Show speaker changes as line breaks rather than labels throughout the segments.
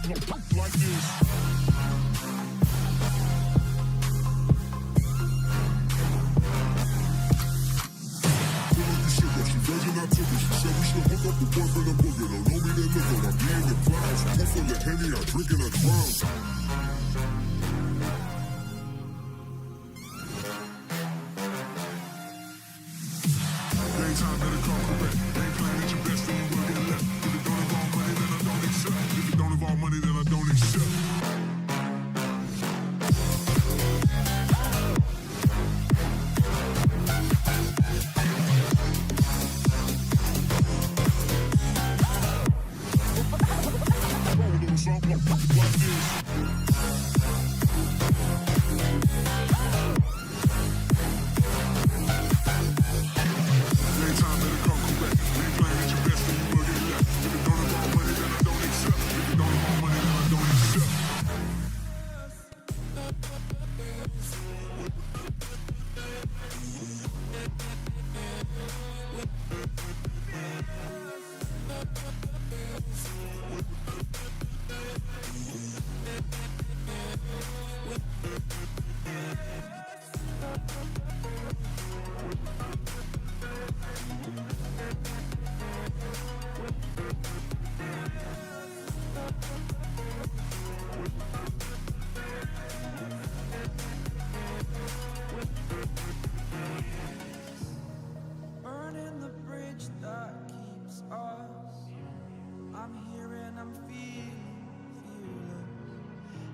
like this. Virgin, I took it. She said we should hook up the boyfriend and boogie. Don't know me, they look on. I'm being the clouds. Pool full of Henny, I drink and I drown. Daytime better come correct. Ain't playing at your best, then you will get left. If it don't involve money, then I don't accept. If it don't involve money, then I don't accept.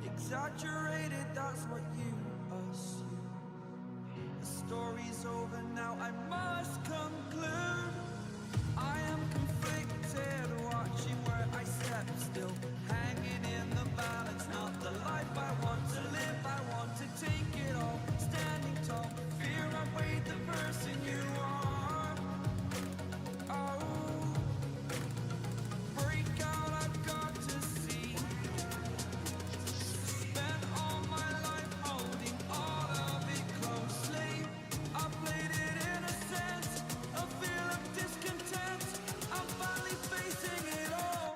Exaggerated, that's what you assume. The story's over now, I must conclude. I am conflicted, watching where I step still, hanging in the balance. Not the life I want to live, I want to take it all. Standing tall, fear I weighed the person you are. Oh, break out, I've got to see. Spent all my life holding all of it closely. I played it in a sense, a feel of discontent. I'm finally facing it all,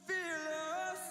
fearless.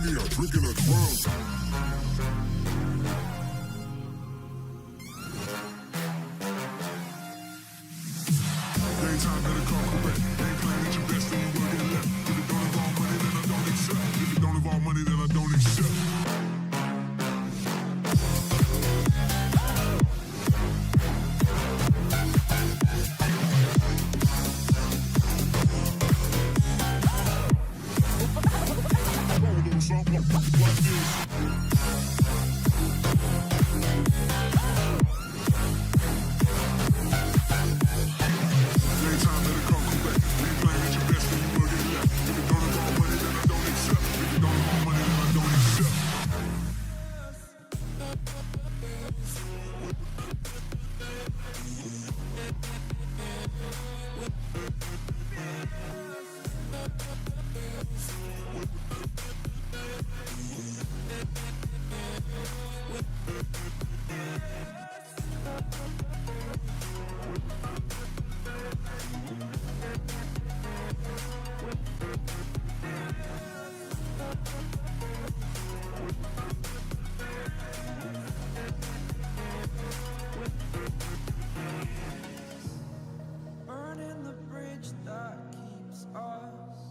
Henny, I drink and I drown. Daytime better come correct. Ain't playing at your best, then you will get left. If it don't involve money, then I don't accept. If it don't involve money, then I don't accept.
Burning the bridge that keeps us.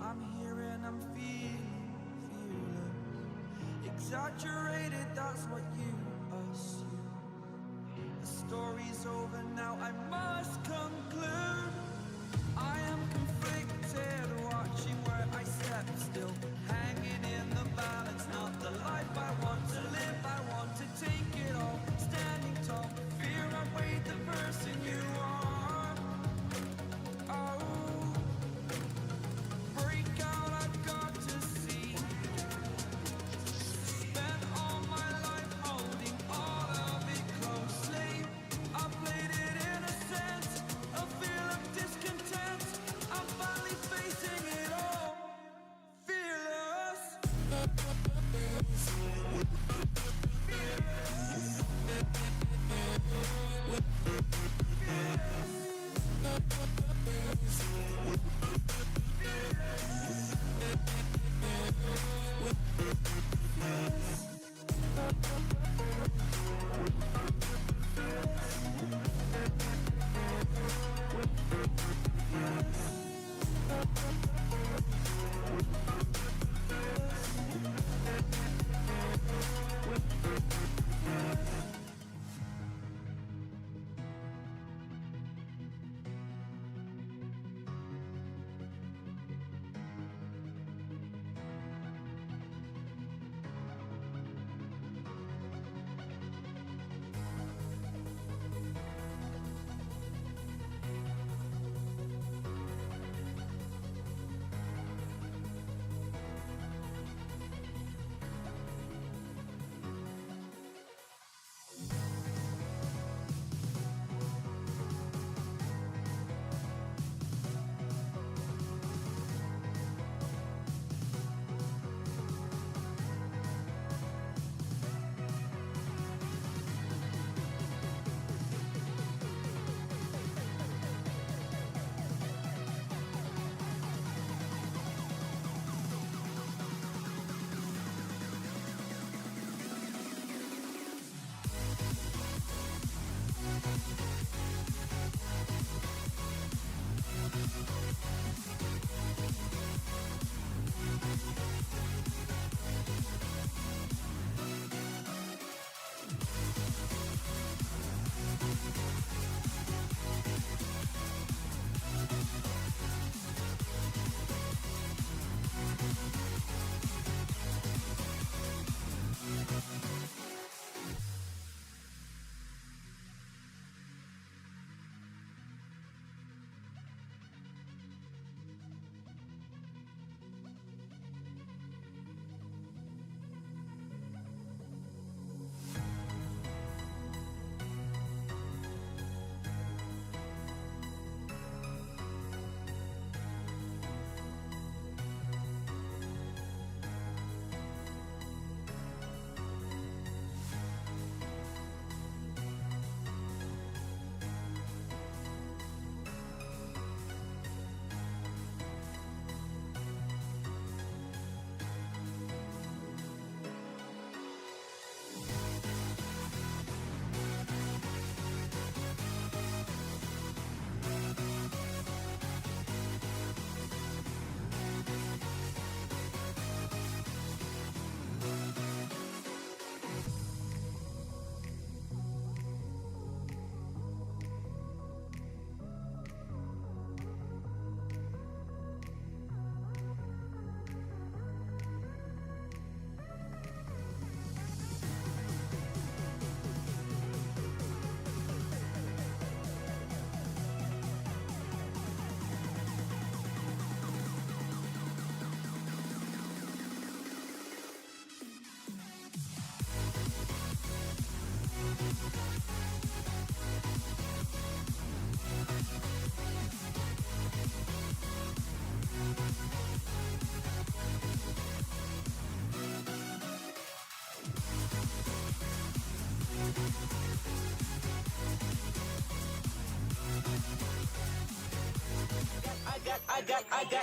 I'm here and I'm feeling fearless. Exaggerated, that's what you assume. The story's over now, I must conclude. I am conflicted, watching where I step still. Hanging in the balance, not the life I want to live. I want to take it all, standing tall. Fear I weighed the person you are. Oh, break out, I've got to see. Spent all my life holding all of it closely. I played it innocent, a feel of discontent. I'm finally facing it all, fearless.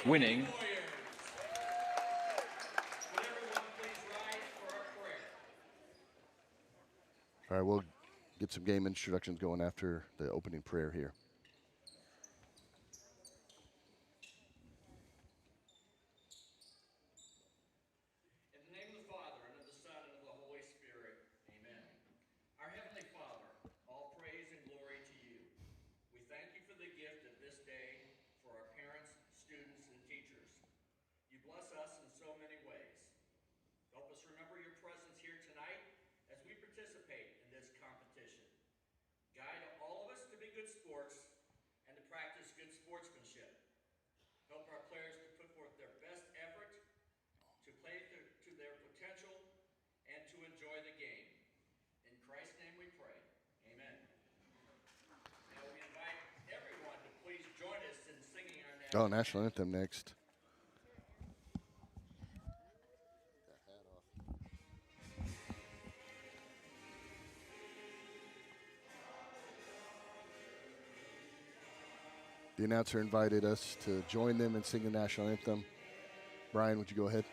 Winning.
All right, we'll get some game introductions going after the opening prayer here.
In the name of the Father, and of the Son, and of the Holy Spirit. Amen. Our Heavenly Father, all praise and glory to you. We thank you for the gift of this day, for our parents, students, and teachers. You bless us in so many ways. Help us remember your presence here tonight as we participate in this competition. Guide all of us to be good sports and to practice good sportsmanship. Help our players to put forth their best effort, to play to their potential, and to enjoy the game. In Christ's name we pray. Amen. Now we invite everyone to please join us in singing our
National anthem next. The announcer invited us to join them in singing the national anthem. Brian, would you go ahead?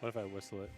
What if I whistle it?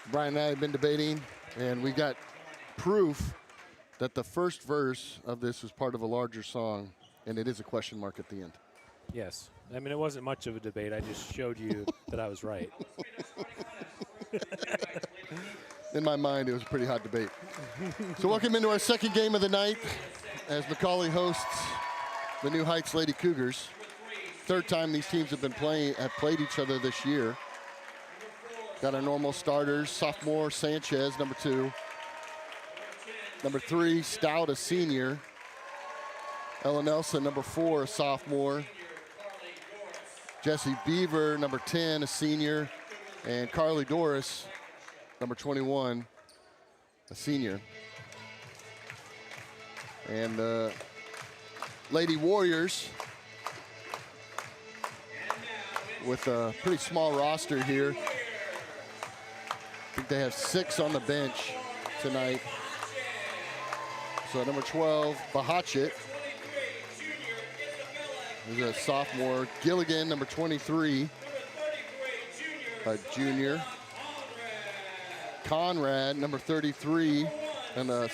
Brian and I have been debating, and we got proof that the first verse of this was part of a larger song, and it is a question mark at the end.
Yes. I mean, it wasn't much of a debate. I just showed you that I was right.
In my mind, it was a pretty hot debate. So welcome into our second game of the night as McAuley hosts the New Heights Lady Cougars. Third time these teams have played each other this year. Got our normal starters, sophomore Sanchez, number 2. Number 3, Stout, a senior. Ella Nelson, number 4, a sophomore. Jesse Beaver, number 10, a senior. And Carly Doris, number 21, a senior. And the Lady Warriors, with a pretty small roster here. I think they have 6 on the bench tonight. So number 12, Bahachit, is a sophomore. Gilligan, number 23, a junior. Conrad, number 33, and a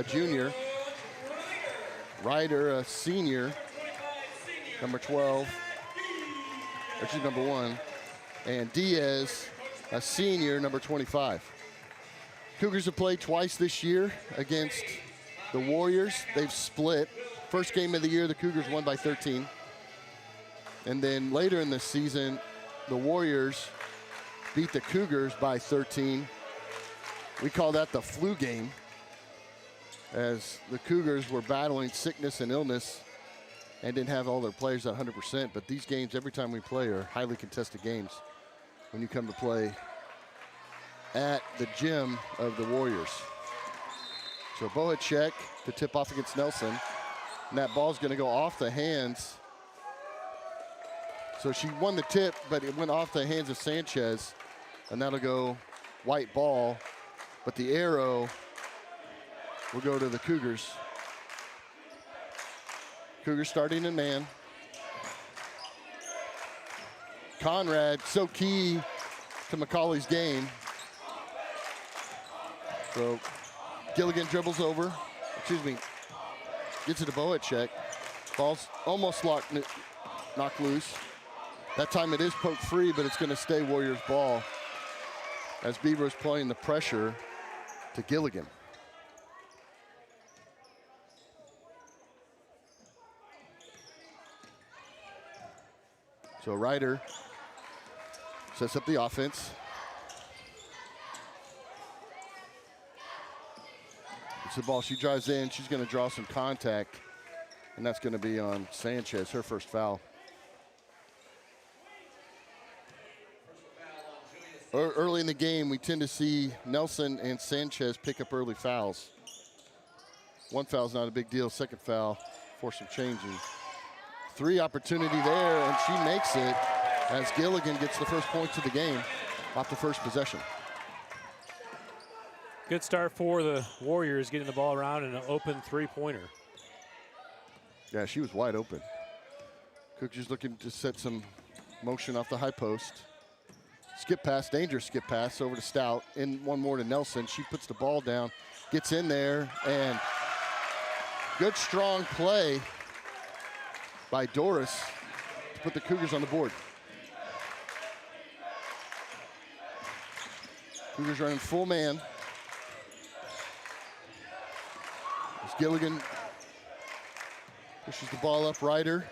junior. Ryder, a senior, number 12, or she's number 1. And Diaz, a senior, number 25. Cougars have played twice this year against the Warriors. They've split. First game of the year, the Cougars won by 13. And then later in the season, the Warriors beat the Cougars by 13. We call that the flu game, as the Cougars were battling sickness and illness and didn't have all their players at 100%. But these games, every time we play, are highly contested games when you come to play at the gym of the Warriors. So Bohacek to tip off against Nelson. And that ball's going to go off the hands. So she won the tip, but it went off the hands of Sanchez. And that'll go white ball. But the arrow will go to the Cougars. Cougars starting in man. Conrad, so key to McAuley's game. So Gilligan dribbles over, Gets it to Boacek. Ball's almost knocked loose. That time it is poked free, but it's going to stay Warriors ball as Beaver is playing the pressure to Gilligan. So Ryder sets up the offense. It's the ball. She drives in. She's going to draw some contact, and that's going to be on Sanchez, her first foul. Early in the game, we tend to see Nelson and Sanchez pick up early fouls. One foul's not a big deal. Second foul, force some changing. 3 opportunity there, and she makes it as Gilligan gets the first points of the game off the first possession.
Good start for the Warriors, getting the ball around in an open three-pointer.
Yeah, she was wide open. Cougars looking to set some motion off the high post. Skip pass, dangerous skip pass over to Stout. In one more to Nelson. She puts the ball down, gets in there, and good strong play by Doris to put the Cougars on the board. Cougars running full man. As Gilligan pushes the ball up, Ryder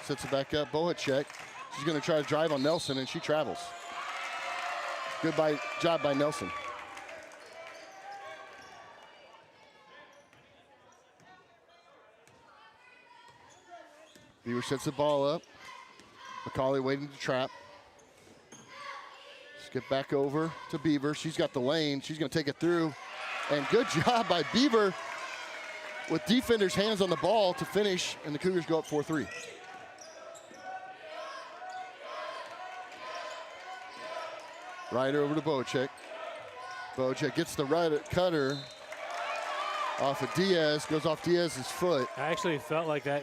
sets it back up, Boacek. She's going to try to drive on Nelson, and she travels. Good job by Nelson. Beaver sets the ball up. McAuley waiting to trap. Skip back over to Beaver. She's got the lane. She's going to take it through. And good job by Beaver with defenders' hands on the ball to finish, and the Cougars go up 4-3. Ryder over to Boacek. Boacek gets the right cutter off of Diaz, goes off Diaz's foot.
I actually felt like that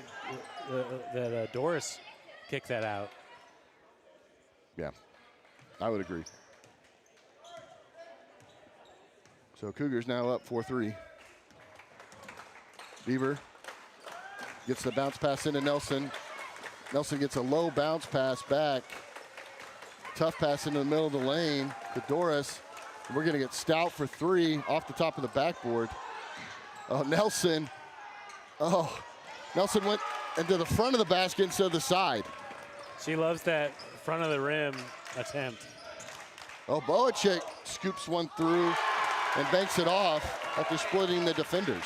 Doris kicked that out.
Yeah, I would agree. So Cougars now up 4-3. Beaver gets the bounce pass into Nelson. Nelson gets a low bounce pass back. Tough pass into the middle of the lane to Doris. We're going to get Stout for 3 off the top of the backboard. Oh, Nelson. Oh, Nelson went into the front of the basket instead of the side.
She loves that front of the rim attempt.
Oh, Boacek scoops one through and banks it off after splitting the defenders.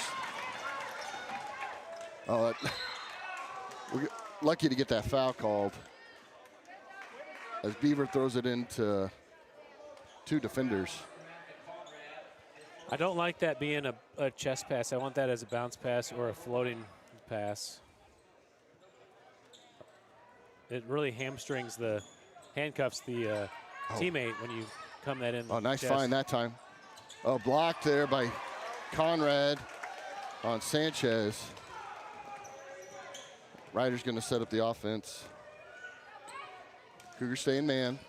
Oh, we're lucky to get that foul called as Beaver throws it into 2 defenders.
I don't like that being a chest pass. I want that as a bounce pass or a floating pass. It really handcuffs the teammate when you come that in.
Oh, nice
chest.
find that time. Oh, blocked there by Conrad on Sanchez. Ryder's going to set up the offense. Cougars stay in man.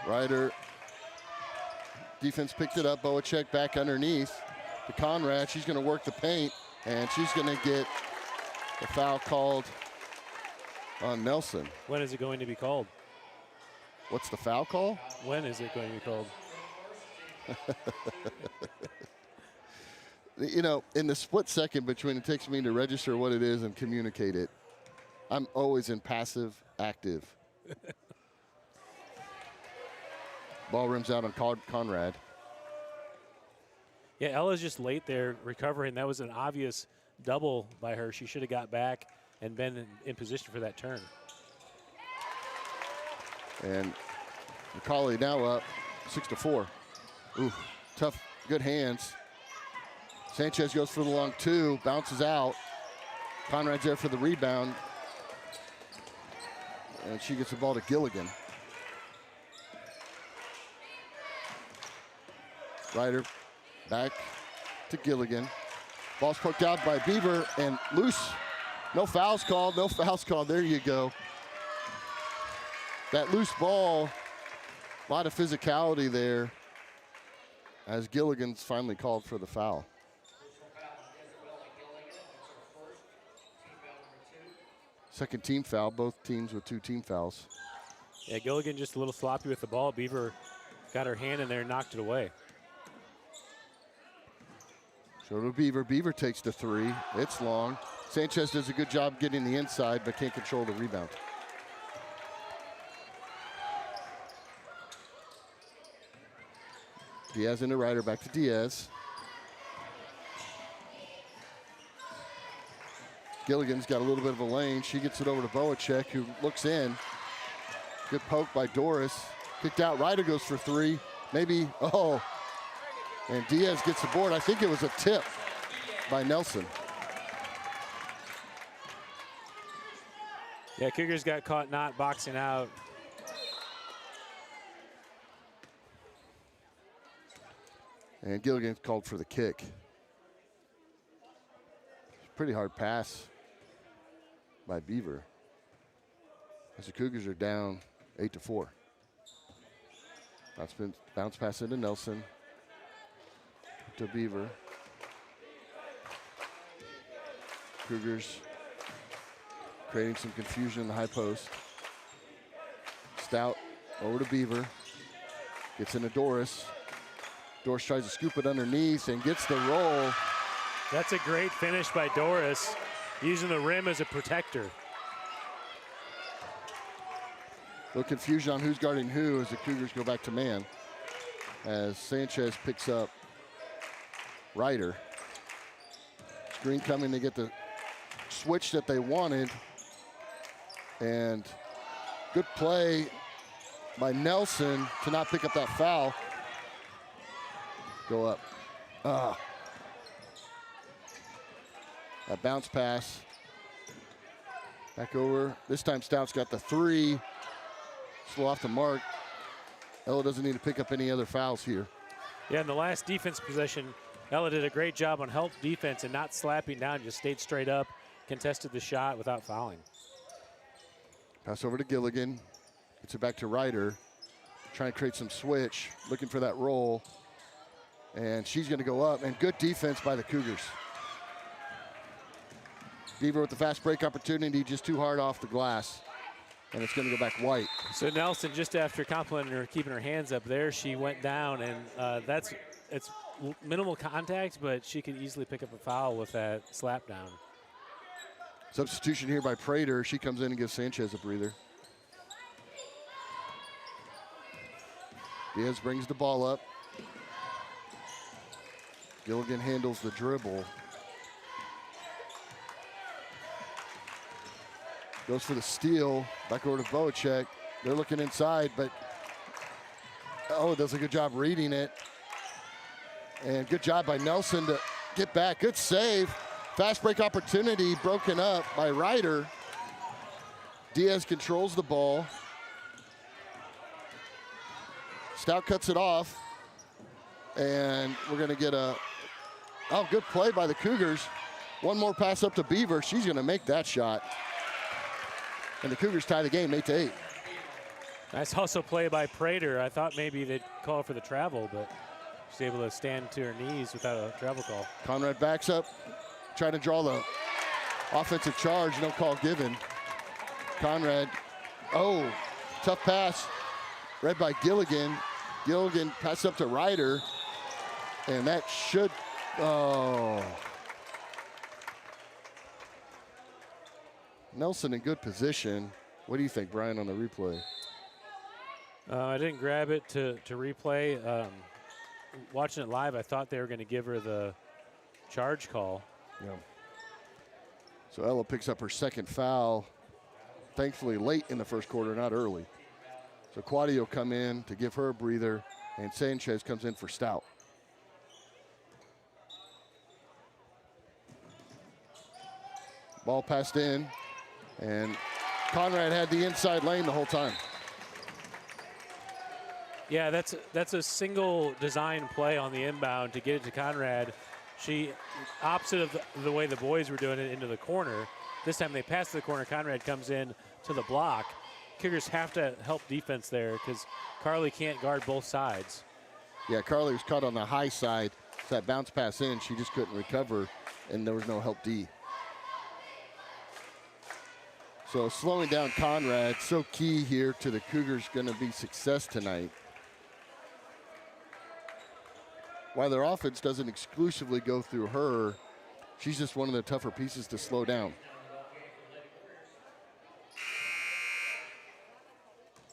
Ryder, defense picked it up. Boacek back underneath to Conrad. She's going to work the paint, and she's going to get the foul called on Nelson.
When is it going to be called?
What's the foul call?
When is it going to be called?
You know, in the split second between it takes me to register what it is and communicate it, I'm always in passive active. Ball rims out on Conrad.
Yeah, Ella's just late there recovering. That was an obvious double by her. She should have got back and been in position for that turn.
And McAuley now up 6-4. Ooh, tough, good hands. Sanchez goes for the long 2, bounces out. Conrad's there for the rebound. And she gets the ball to Gilligan. Ryder back to Gilligan. Ball's poked out by Beaver and loose. No fouls called, no fouls called. There you go. That loose ball, a lot of physicality there as Gilligan's finally called for the foul. Second team foul, both teams with 2 team fouls.
Yeah, Gilligan just a little sloppy with the ball. Beaver got her hand in there and knocked it away.
So to Beaver. Beaver takes the 3. It's long. Sanchez does a good job getting the inside, but can't control the rebound. Diaz into Ryder, back to Diaz. Gilligan's got a little bit of a lane. She gets it over to Boacek, who looks in. Good poke by Doris. Kicked out. Ryder goes for 3. Maybe, oh. And Diaz gets the board. I think it was a tip by Nelson.
Yeah, Cougars got caught not boxing out.
And Gilligan called for the kick. Pretty hard pass by Beaver, as the Cougars are down 8-4. Bounce pass into Nelson. To Beaver. Cougars creating some confusion in the high post. Stout over to Beaver. Gets into Doris. Doris tries to scoop it underneath and gets the roll.
That's a great finish by Doris, using the rim as a protector.
A little confusion on who's guarding who as the Cougars go back to man. As Sanchez picks up Ryder. Screen coming to get the switch that they wanted. And good play by Nelson to not pick up that foul. Go up. That bounce pass. Back over. This time Stout's got the 3. Slow off the mark. Ella doesn't need to pick up any other fouls here.
Yeah, in the last defense possession, Ella did a great job on help defense and not slapping down, just stayed straight up, contested the shot without fouling.
Pass over to Gilligan. Gets it back to Ryder. Trying to create some switch, looking for that roll. And she's going to go up, and good defense by the Cougars. Beaver with the fast break opportunity, just too hard off the glass. And it's going to go back white.
So Nelson, just after complimenting her, keeping her hands up there, she went down, and it's minimal contact, but she could easily pick up a foul with that slap down.
Substitution here by Prater. She comes in and gives Sanchez a breather. Diaz brings the ball up. Gilligan handles the dribble. Goes for the steal. Back over to Boacek. They're looking inside, but does a good job reading it. And good job by Nelson to get back. Good save. Fast break opportunity broken up by Ryder. Diaz controls the ball. Stout cuts it off. And we're going to get good play by the Cougars. One more pass up to Beaver. She's going to make that shot. And the Cougars tie the game 8-8.
Nice hustle play by Prater. I thought maybe they'd call for the travel, but she's able to stand to her knees without a travel call.
Conrad backs up, trying to draw the offensive charge. No call given. Conrad, tough pass. Read by Gilligan. Gilligan passes up to Ryder. And that should, Nelson in good position. What do you think, Brian, on the replay?
I didn't grab it to replay. Watching it live, I thought they were going to give her the charge call.
Yeah. So Ella picks up her second foul, thankfully late in the first quarter, not early. So Quadio come in to give her a breather, and Sanchez comes in for Stout. Ball passed in, and Conrad had the inside lane the whole time.
Yeah, that's a single design play on the inbound to get it to Conrad. She, opposite of the way the boys were doing it, into the corner. This time they pass to the corner. Conrad comes in to the block. Cougars have to help defense there because Carly can't guard both sides.
Yeah, Carly was caught on the high side. So that bounce pass in, she just couldn't recover, and there was no help D. So slowing down Conrad, so key here to the Cougars going to be success tonight. While their offense doesn't exclusively go through her, she's just one of the tougher pieces to slow down.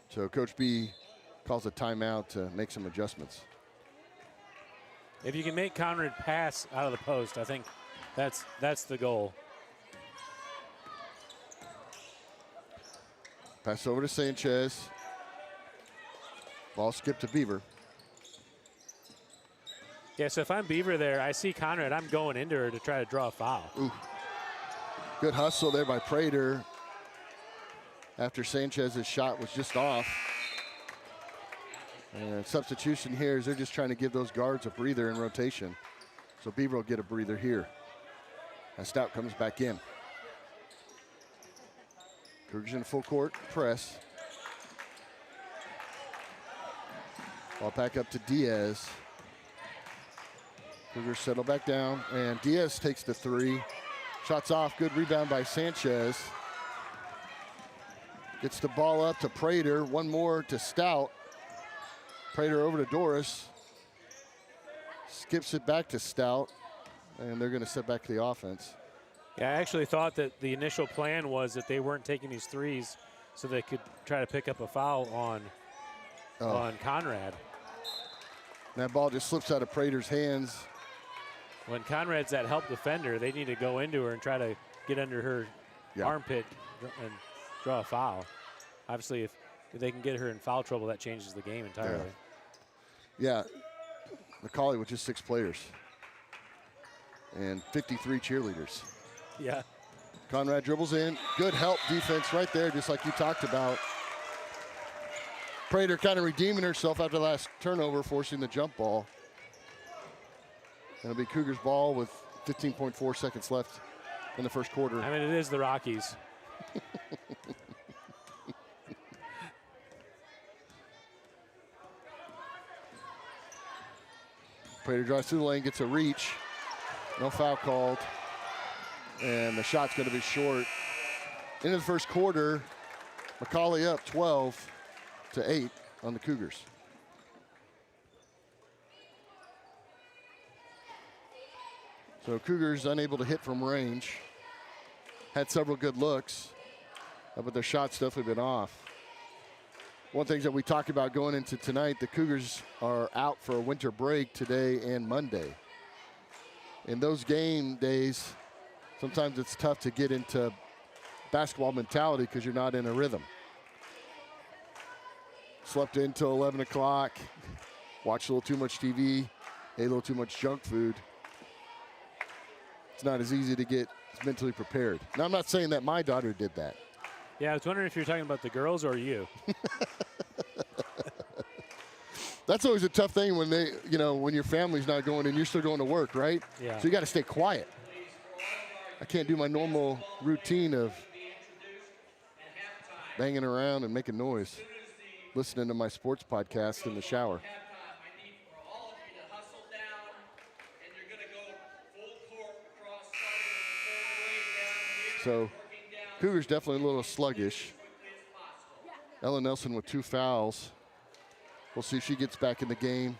So Coach B calls a timeout to make some adjustments.
If you can make Conrad pass out of the post, I think that's the goal.
Pass over to Sanchez. Ball skipped to Beaver.
Yeah, so if I'm Beaver there, I see Conrad, I'm going into her to try to draw a foul.
Ooh. Good hustle there by Prater after Sanchez's shot was just off. And substitution here is they're just trying to give those guards a breather in rotation. So Beaver will get a breather here as Stout comes back in. Cougars in full court press. Ball back up to Diaz. Cougars settle back down, and Diaz takes the three. Shots off, good rebound by Sanchez. Gets the ball up to Prater, one more to Stout. Prater over to Doris. Skips it back to Stout, and they're gonna set back to the offense.
Yeah, I actually thought that the initial plan was that they weren't taking these threes so they could try to pick up a foul on Conrad.
And that ball just slips out of Prater's hands.
When Conrad's that help defender, they need to go into her and try to get under her armpit and draw a foul. Obviously, if they can get her in foul trouble, that changes the game entirely.
Yeah, McAuley with just 6 players and 53 cheerleaders.
Yeah.
Conrad dribbles in. Good help defense right there, just like you talked about. Prater kind of redeeming herself after the last turnover, forcing the jump ball. It'll be Cougars ball with 15.4 seconds left in the first quarter.
I mean, it is the Rockies.
Prater drives through the lane, gets a reach. No foul called. And the shot's going to be short. Into the first quarter, McAuley up 12-8 on the Cougars. So Cougars unable to hit from range. Had several good looks, but their shots definitely been off. One thing that we talked about going into tonight, the Cougars are out for a winter break today and Monday. In those game days, sometimes it's tough to get into basketball mentality because you're not in a rhythm. Slept in till 11 o'clock, watched a little too much TV, ate a little too much junk food. It's not as easy to get mentally prepared. Now, I'm not saying that my daughter did that.
Yeah, I was wondering if you're talking about the girls or you.
That's always a tough thing when when your family's not going and you're still going to work, right?
Yeah.
So you got to stay quiet. I can't do my normal routine of banging around and making noise, listening to my sports podcast in the shower. So Cougars definitely a little sluggish. Ella Nelson with 2 fouls. We'll see if she gets back in the game,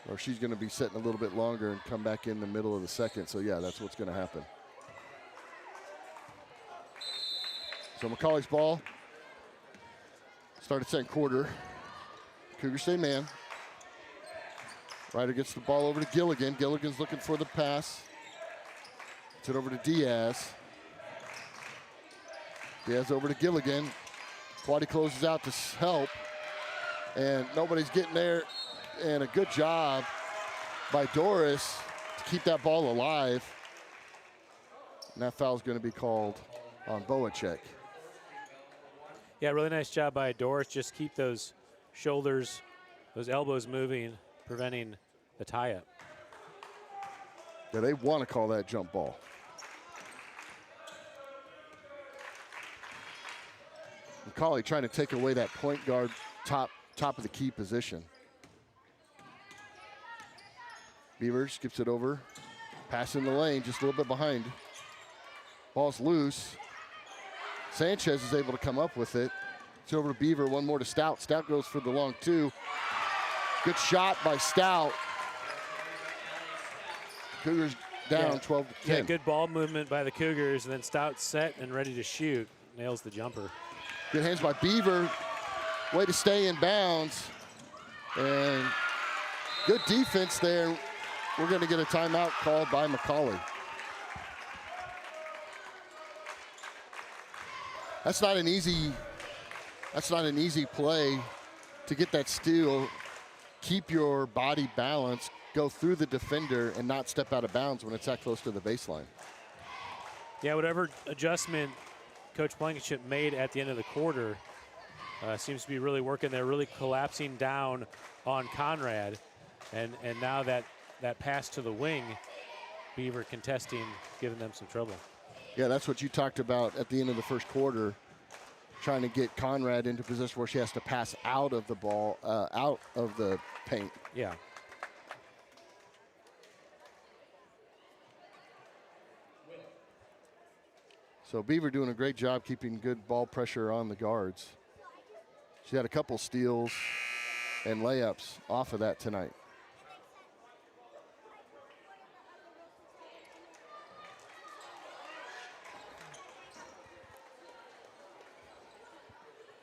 or she's going to be sitting a little bit longer and come back in the middle of the second. So, yeah, that's what's going to happen. So McAuley's ball. Started second quarter. Cougars stay man. Ryder gets the ball over to Gilligan. Gilligan's looking for the pass. Gets it over to Diaz. Diaz over to Gilligan. Quaddy closes out to help, and nobody's getting there. And a good job by Doris to keep that ball alive. And that foul's going to be called on Boacek.
Yeah, really nice job by Doris. Just keep those shoulders, those elbows moving, preventing the tie-up.
Yeah, they want to call that jump ball. McAuley trying to take away that point guard top of the key position. Beaver skips it over. Pass in the lane, just a little bit behind. Ball's loose. Sanchez is able to come up with it. It's over to Beaver, one more to Stout. Stout goes for the long two. Good shot by Stout. Cougars down 12 to 10.
Yeah, good ball movement by the Cougars, and then Stout set and ready to shoot. Nails the jumper.
Good hands by Beaver. Way to stay in bounds. And good defense there. We're going to get a timeout called by McAuley. That's not an easy play to get that steal, keep your body balanced, go through the defender, and not step out of bounds when it's that close to the baseline.
Yeah, whatever adjustment Coach Blankenship made at the end of the quarter seems to be really working. They're really collapsing down on Conrad, and now that pass to the wing, Beaver contesting, giving them some trouble.
Yeah, that's what you talked about at the end of the first quarter, trying to get Conrad into position where she has to pass out of the ball, out of the paint.
Yeah.
So Beaver doing a great job keeping good ball pressure on the guards. She had a couple steals and layups off of that tonight.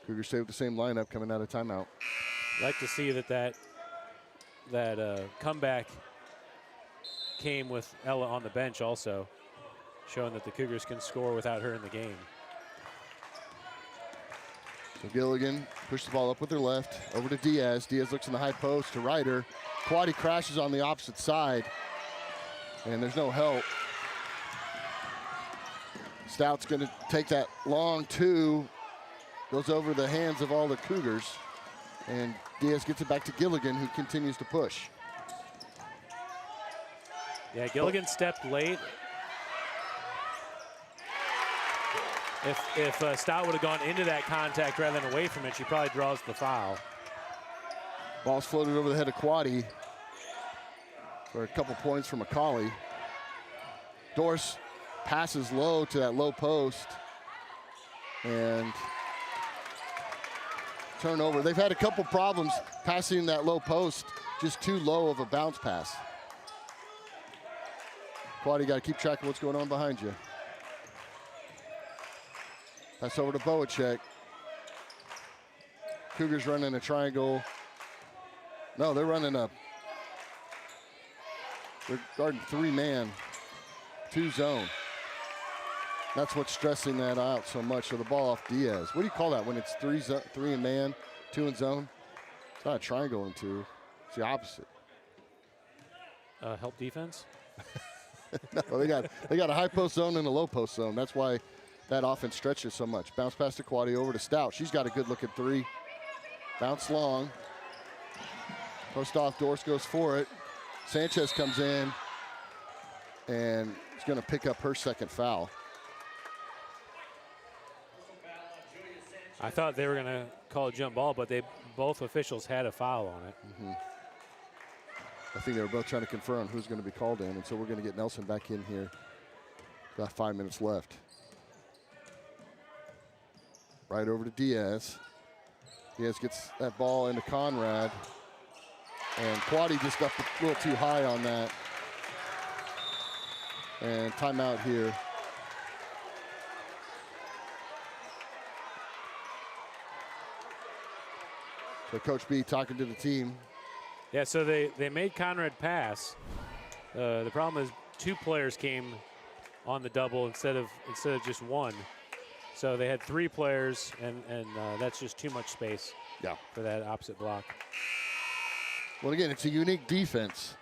Cougars stay with the same lineup coming out of timeout.
Like to see that comeback came with Ella on the bench also, showing that the Cougars can score without her in the game.
So Gilligan pushed the ball up with her left, over to Diaz. Diaz looks in the high post to Ryder. Quaddy crashes on the opposite side, and there's no help. Stout's going to take that long two, goes over the hands of all the Cougars, and Diaz gets it back to Gilligan, who continues to push.
Yeah, Gilligan stepped late. If Stout would have gone into that contact rather than away from it, she probably draws the foul.
Ball's floated over the head of Quaddy for a couple points from McAuley. Doris passes low to that low post, and turnover. They've had a couple problems passing that low post, just too low of a bounce pass. Quaddy got to keep track of what's going on behind you. Pass over to Boacek. Cougars running a triangle. No, they're running a, they're guarding three-man, two-zone. That's what's stressing that out so much. So the ball off Diaz. What do you call that when it's three in man, two in zone? It's not a triangle and two. It's the opposite.
Help defense?
No, they got a high post zone and a low post zone. That's why that offense stretches so much. Bounce pass to Quaddy over to Stout. She's got a good look at three. Bounce long. Post off, Doris goes for it. Sanchez comes in and is going to pick up her second foul.
I thought they were going to call a jump ball, but both officials had a foul on it.
Mm-hmm. I think they were both trying to confer on who's going to be called in, and so we're going to get Nelson back in here. Got 5 minutes left. Right over to Diaz. Diaz gets that ball into Conrad, and Quaddy just got a little too high on that. And timeout here. So Coach B talking to the team.
Yeah, so they made Conrad pass. The problem is 2 players came on the double instead of just one. So they had 3 players, and that's just too much space for that opposite block.
Well, again, it's a unique defense.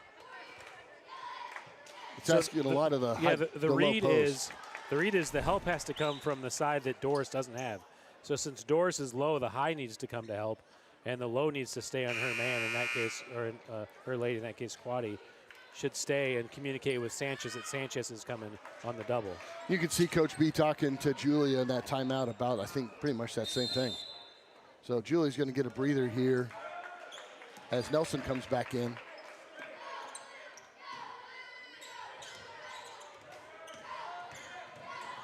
It's asking a lot of the high,
the read is the help has to come from the side that Doris doesn't have. So since Doris is low, the high needs to come to help, and the low needs to stay on her man in that case, or her lady in that case, Quaddy, should stay and communicate with Sanchez that Sanchez is coming on the double.
You can see Coach B talking to Julia in that timeout about, I think, pretty much that same thing. So Julia's going to get a breather here as Nelson comes back in.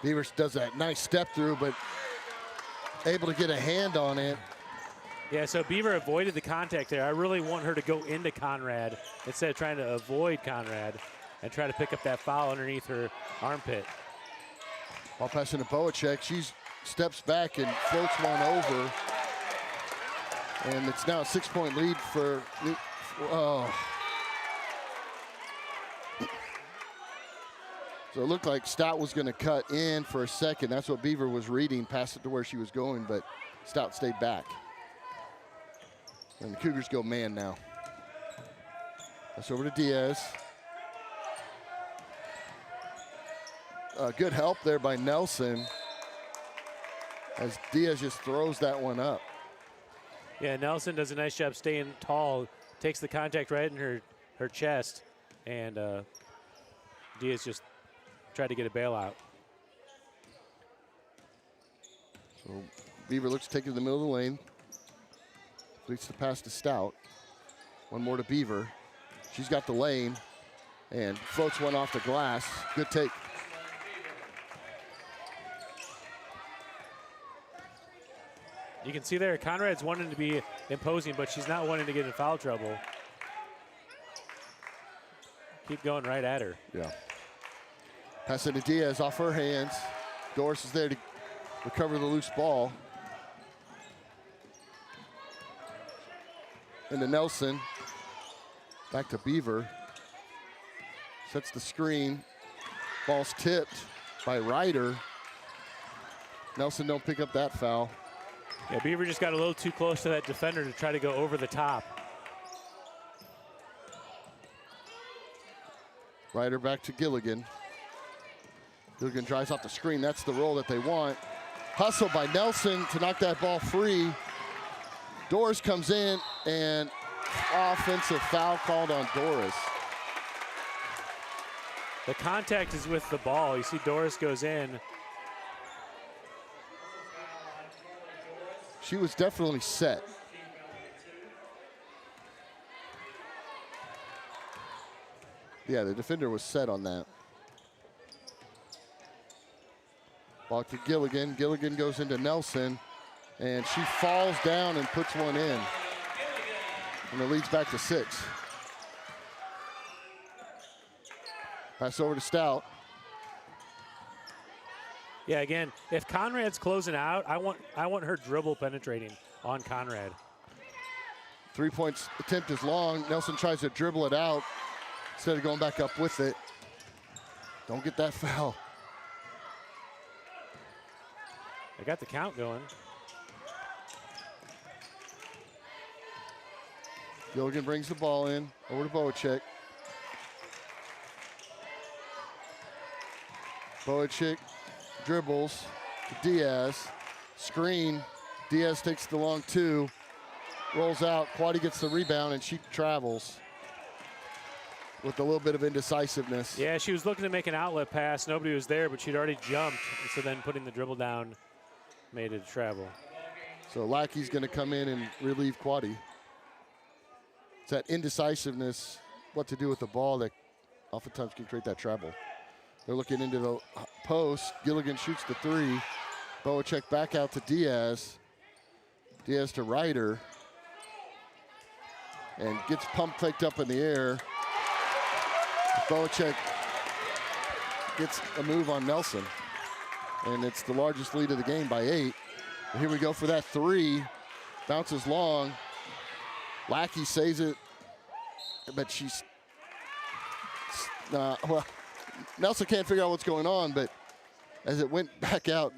Beavers does that nice step through, but able to get a hand on it.
Yeah, so Beaver avoided the contact there. I really want her to go into Conrad instead of trying to avoid Conrad and try to pick up that foul underneath her armpit.
Ball passing to Boacek. She steps back and floats one over. And it's now a 6-point lead for, oh. So it looked like Stout was going to cut in for a second. That's what Beaver was reading, pass it to where she was going, but Stout stayed back. And the Cougars go man now. That's over to Diaz. Good help there by Nelson as Diaz just throws that one up.
Yeah, Nelson does a nice job staying tall, takes the contact right in her chest, and Diaz just tried to get a bailout.
So Beaver looks to take it to the middle of the lane. Leads the pass to Stout. One more to Beaver. She's got the lane and floats one off the glass. Good take.
You can see there, Conrad's wanting to be imposing, but she's not wanting to get in foul trouble. Keep going right at her.
Yeah. Pass it to Diaz off her hands. Doris is there to recover the loose ball. Into Nelson. Back to Beaver. Sets the screen. Ball's tipped by Ryder. Nelson don't pick up that foul.
Yeah, Beaver just got a little too close to that defender to try to go over the top.
Ryder back to Gilligan. Gilligan drives off the screen. That's the roll that they want. Hustle by Nelson to knock that ball free. Doris comes in and offensive foul called on Doris.
The contact is with the ball. You see Doris goes in.
She was definitely set. Yeah, the defender was set on that. Ball to Gilligan. Gilligan goes into Nelson, and she falls down and puts one in. And it leads back to 6. Pass over to Stout.
Yeah, again, if Conrad's closing out, I want her dribble penetrating on Conrad.
3-point attempt is long. Nelson tries to dribble it out instead of going back up with it. Don't get that foul.
They got the count going.
Gilligan brings the ball in, over to Boacek. Boacek dribbles to Diaz. Screen. Diaz takes the long 2. Rolls out. Quaddy gets the rebound, and she travels with a little bit of indecisiveness.
Yeah, she was looking to make an outlet pass. Nobody was there, but she'd already jumped. So then putting the dribble down made it travel.
So Lackey's going to come in and relieve Quaddy. It's that indecisiveness, what to do with the ball, that oftentimes can create that travel. They're looking into the post. Gilligan shoots the 3. Boacek back out to Diaz. Diaz to Ryder. And gets pump faked up in the air. Boacek gets a move on Nelson. And it's the largest lead of the game by 8. And here we go for that 3. Bounces long. Lackey saves it. But she's, well, Nelson can't figure out what's going on, but as it went back out,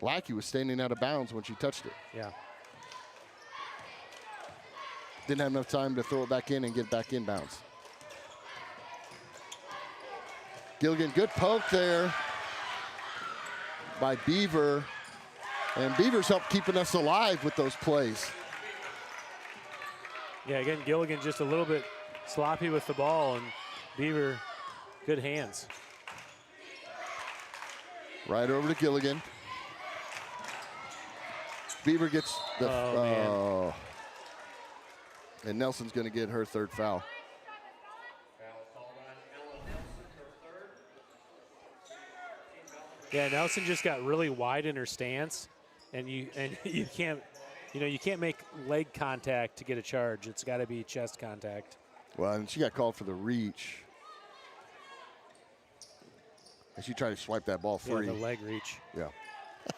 Lackey was standing out of bounds when she touched it.
Yeah.
Didn't have enough time to throw it back in and get back in bounds. Gilligan, good poke there by Beaver. And Beaver's helped keeping us alive with those plays.
Yeah, again, Gilligan just a little bit sloppy with the ball, and Beaver, good hands.
Right over to Gilligan. Beaver gets the,
man.
And Nelson's gonna get her 3rd foul.
Yeah, Nelson just got really wide in her stance, and you can't, you can't make leg contact to get a charge. It's got to be chest contact.
Well, and she got called for the reach. And she tried to swipe that ball free.
Yeah, the leg reach.
Yeah.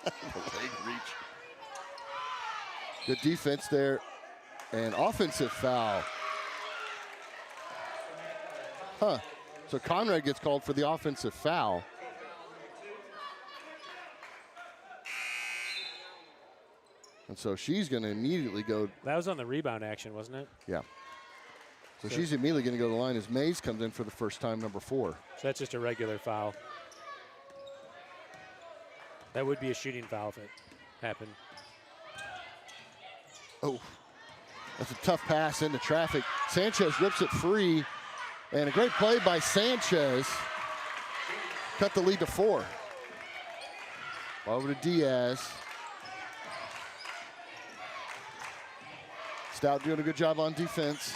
The leg reach. Good defense there. And offensive foul. Huh. So Conrad gets called for the offensive foul. And so she's going to immediately go.
That was on the rebound action, wasn't it?
Yeah. So she's immediately going to go to the line as Mays comes in for the first time, number 4.
So that's just a regular foul. That would be a shooting foul if it happened.
Oh, that's a tough pass into traffic. Sanchez rips it free, and a great play by Sanchez. Cut the lead to 4. Over to Diaz. Stout doing a good job on defense.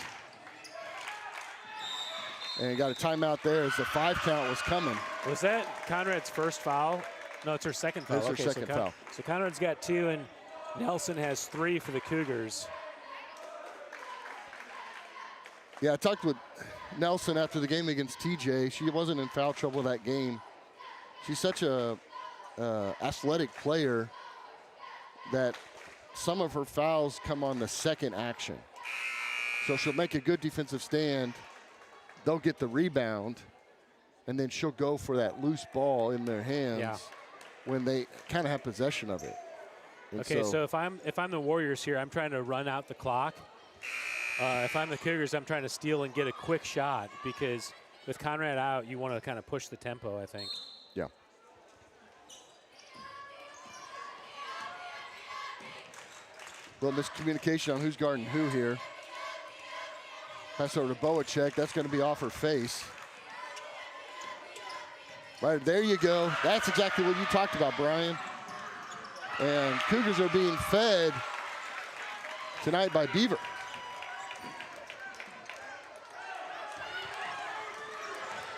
And he got a timeout there as the 5 count was coming.
Was that Conrad's first foul? No, it's her second foul.
That's her second foul.
So Conrad's got 2, and Nelson has 3 for the Cougars.
Yeah, I talked with Nelson after the game against TJ. She wasn't in foul trouble that game. She's such a athletic player that some of her fouls come on the second action. So she'll make a good defensive stand. They'll get the rebound, and then she'll go for that loose ball in their hands when they kind of have possession of it. And
okay, so if I'm the Warriors here, I'm trying to run out the clock. If I'm the Cougars, I'm trying to steal and get a quick shot, because with Conrad out, you want to kind of push the tempo, I think.
Yeah. Well, miscommunication on who's guarding who here. Pass over to Boacek. That's going to be off her face. Right, there you go. That's exactly what you talked about, Brian. And Cougars are being fed tonight by Beaver.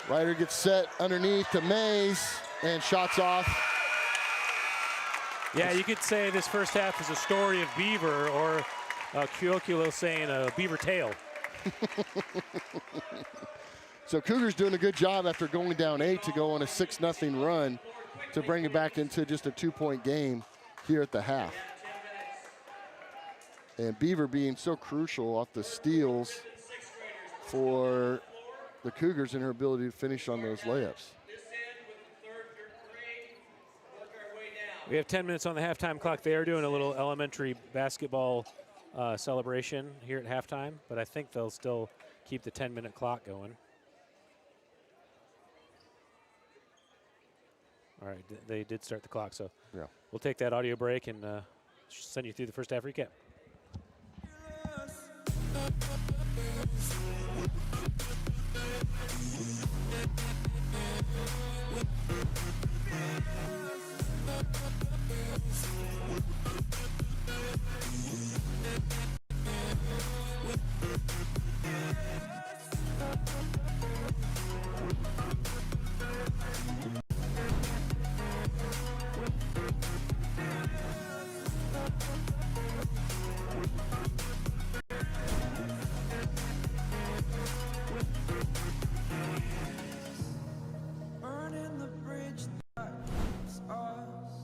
Ryder gets set underneath to Mays, and shots off.
Yeah, you could say this first half is a story of Beaver, or Kyokulo saying a Beaver tale.
So Cougars doing a good job after going down 8 to go on a 6-0 run to bring it back into just a 2-point game here at the half. And Beaver being so crucial off the steals for the Cougars and her ability to finish on those layups.
We have 10 minutes on the halftime clock. They are doing a little elementary basketball celebration here at halftime, but I think they'll still keep the 10-minute clock going. All right, they did start the clock, so
yeah,
we'll take that audio break and send you through the first half recap.
Burning the bridge that keeps us.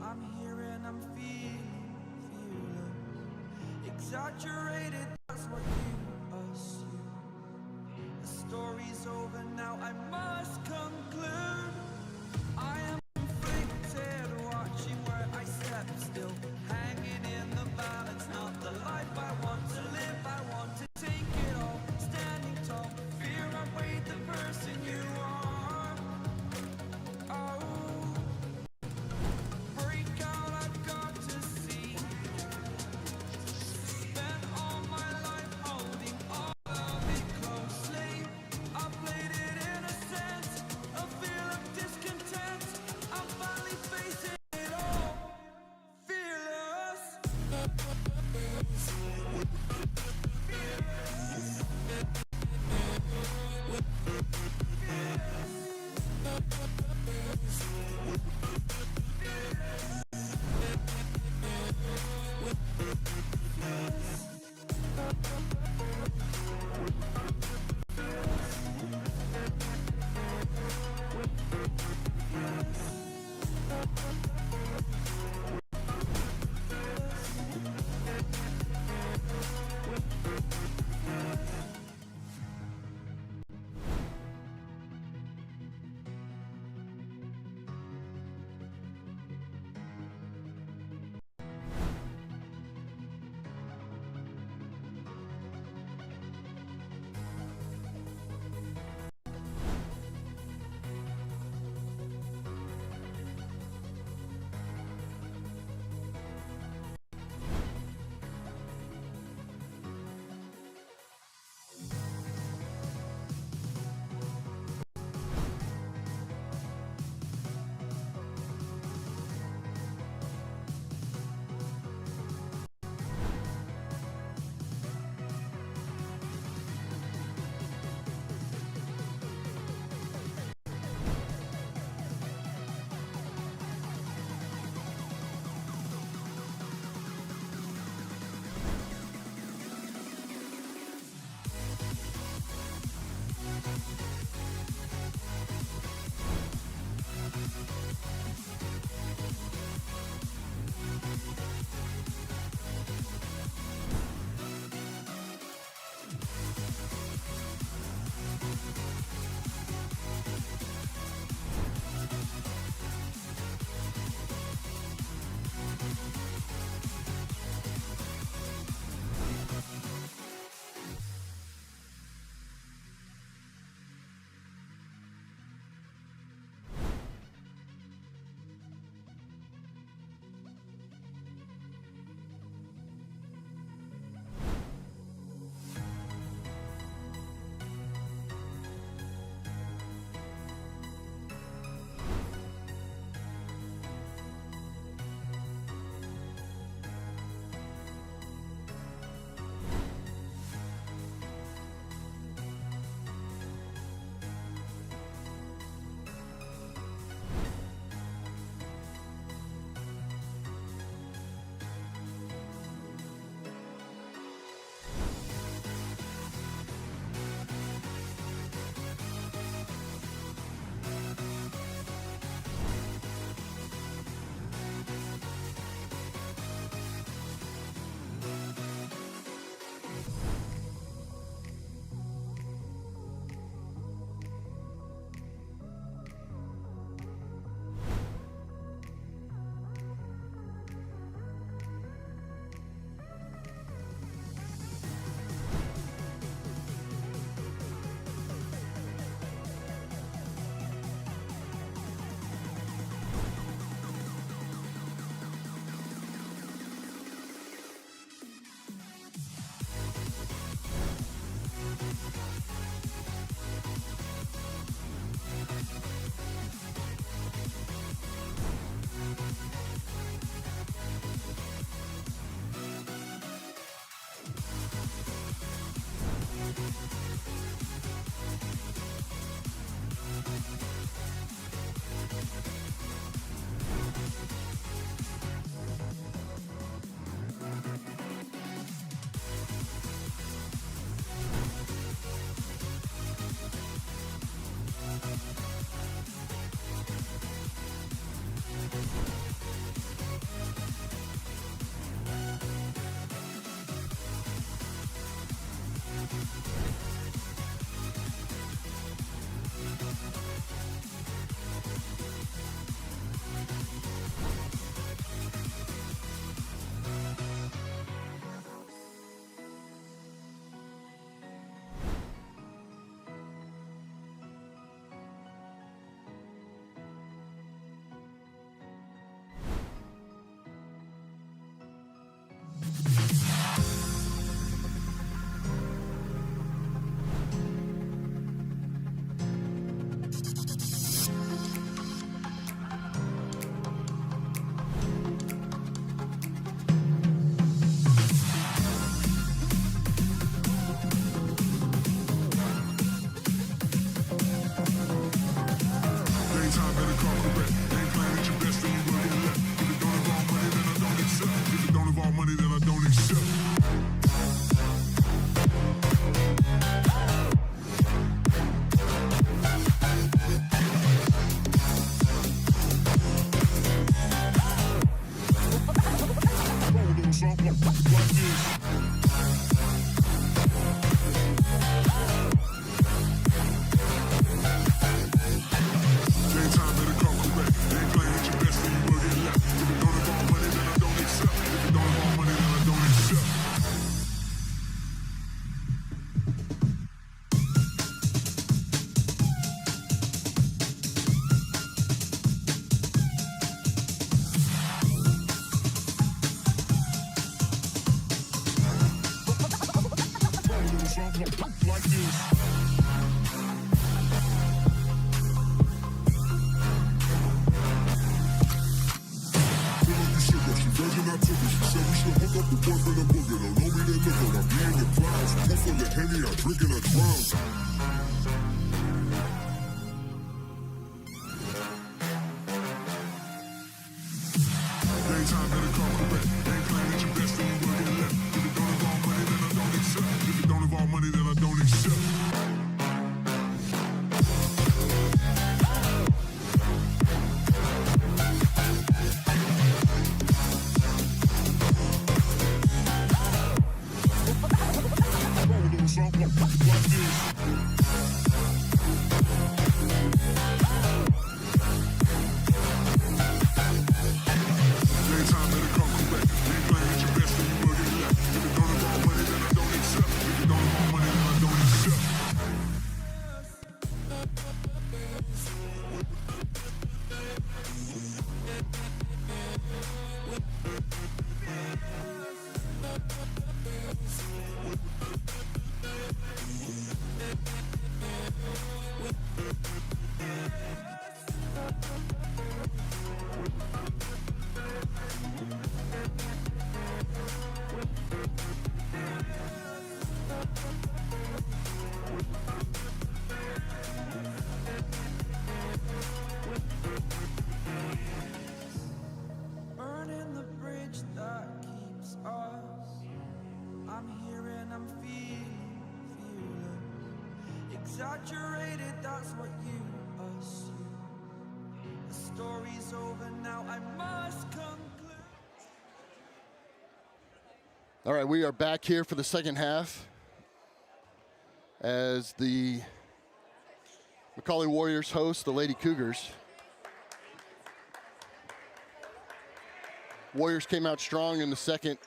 I'm here and I'm feeling exaggerated. That's what you assume. The story's over now. I must conclude. I am conflicted, watching where I step still, hanging in the balance. Not the life I want to live. I want to take it all, standing tall. Fear I weighed the person you are. Break out, I've got to see. Spent all
like this. Virgin, I took it. She said we should hook up the boyfriend and boogie. Don't know me, they look like I'm being the clowns. Pull full of Henny, I drink and I drown. Daytime better come back. Ain't playing at your best, then you will get left. If it don't involve money, then I don't accept. If it don't involve money, then I don't accept.
Burning the bridge that keeps us. I'm here and I'm feeling fearless. Exaggerated, that's what you assume. The story's over now, I must conclude.
All right, we are back here for the second half as the McAuley Warriors host the Lady Cougars. Warriors came out strong in the second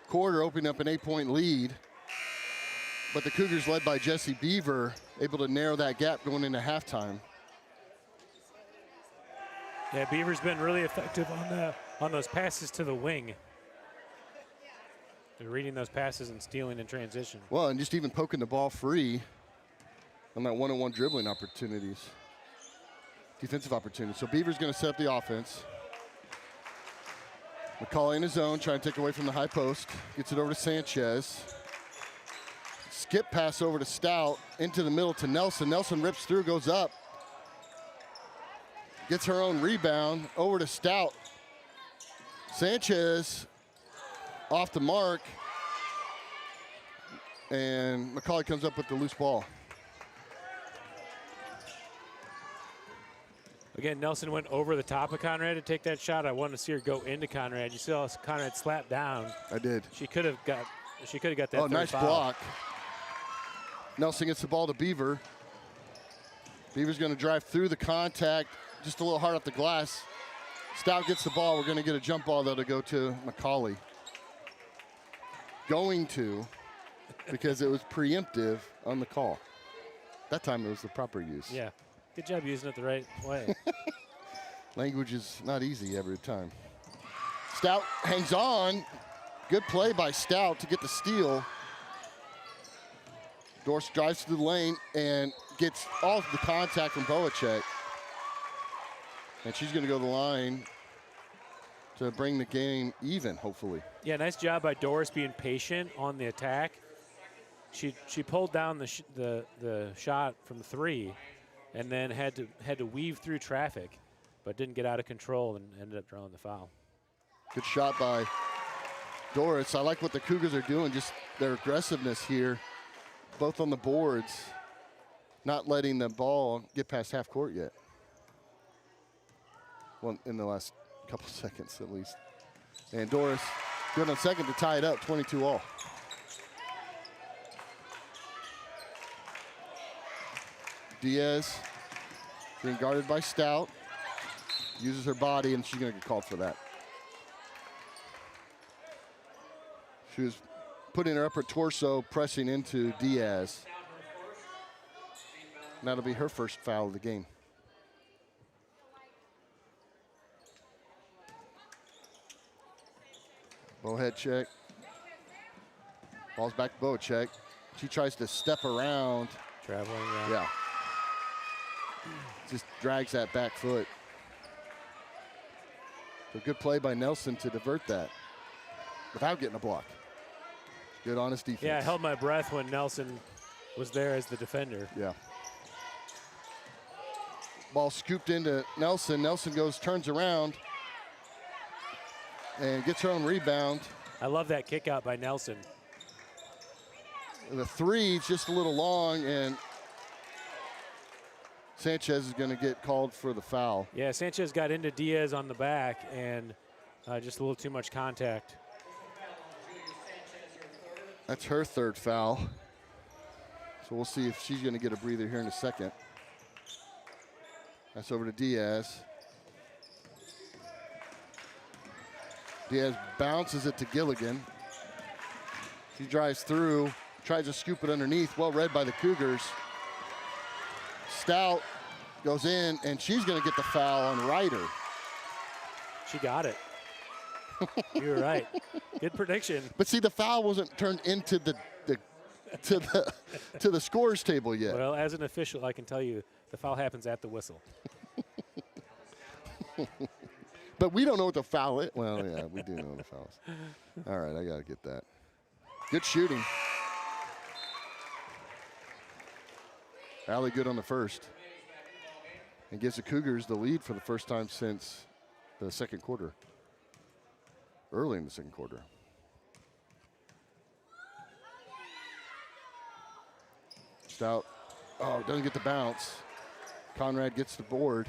quarter, opening up an 8-point lead. But the Cougars, led by Jesse Beaver, able to narrow that gap going into halftime.
Yeah, Beaver's been really effective on those passes to the wing. They're reading those passes and stealing in transition.
Well, and just even poking the ball free on that one-on-one dribbling opportunities, defensive opportunities. So Beaver's going to set up the offense. McAuley in his zone, trying to take away from the high post. Gets it over to Sanchez. Skip pass over to Stout, into the middle to Nelson. Nelson rips through, goes up. Gets her own rebound, over to Stout. Sanchez off the mark. And McAuley comes up with the loose ball.
Again, Nelson went over the top of Conrad to take that shot. I wanted to see her go into Conrad. You saw Conrad slap down.
I did.
She could have got that.
Oh, nice
foul.
block. Nelson gets the ball to Beaver. Beaver's going to drive through the contact, just a little hard off the glass. Stout gets the ball. We're going to get a jump ball, though, to go to McAuley. Going to, because it was preemptive on the call. That time it was the proper use.
Yeah. Good job using it the right way.
Language is not easy every time. Stout hangs on. Good play by Stout to get the steal. Dorse drives through the lane and gets all of the contact from Boacek. And she's going to go to the line to bring the game even, hopefully.
Yeah, nice job by Doris being patient on the attack. She pulled down the shot from three, and then had to weave through traffic, but didn't get out of control and ended up drawing the foul.
Good shot by Doris. I like what the Cougars are doing, just their aggressiveness here, both on the boards, not letting the ball get past half court yet. Well, in the last couple seconds at least. And Doris good on second to tie it up, 22-all. Diaz being guarded by Stout. Uses her body, and she's going to get called for that. She was putting her upper torso, pressing into Diaz. And that'll be her first foul of the game. Bowhead check. Ball's back to Boacek. She tries to step around.
Traveling,
Yeah. Just drags that back foot. So good play by Nelson to divert that without getting a block. Good, honest defense.
Yeah, I held my breath when Nelson was there as the defender.
Yeah. Ball scooped into Nelson. Nelson goes, turns around, and gets her own rebound.
I love that kick out by Nelson.
The three's just a little long, and Sanchez is going to get called for the foul.
Yeah, Sanchez got into Diaz on the back, and just a little too much contact.
That's her third foul. So we'll see if she's going to get a breather here in a second. That's over to Diaz. Diaz bounces it to Gilligan. She drives through, tries to scoop it underneath. Well read by the Cougars. Stout goes in, and she's going to get the foul on Ryder.
She got it. You were right. Good prediction.
But see, the foul wasn't turned into the to the scores table yet.
Well, as an official, I can tell you the foul happens at the whistle.
But we don't know what the foul is. Well, yeah, we do know what the foul is. All right, I got to get that. Good shooting. Allie good on the first. And gives the Cougars the lead for the first time since the second quarter. Early in the second quarter. Stout, doesn't get the bounce. Conrad gets the board.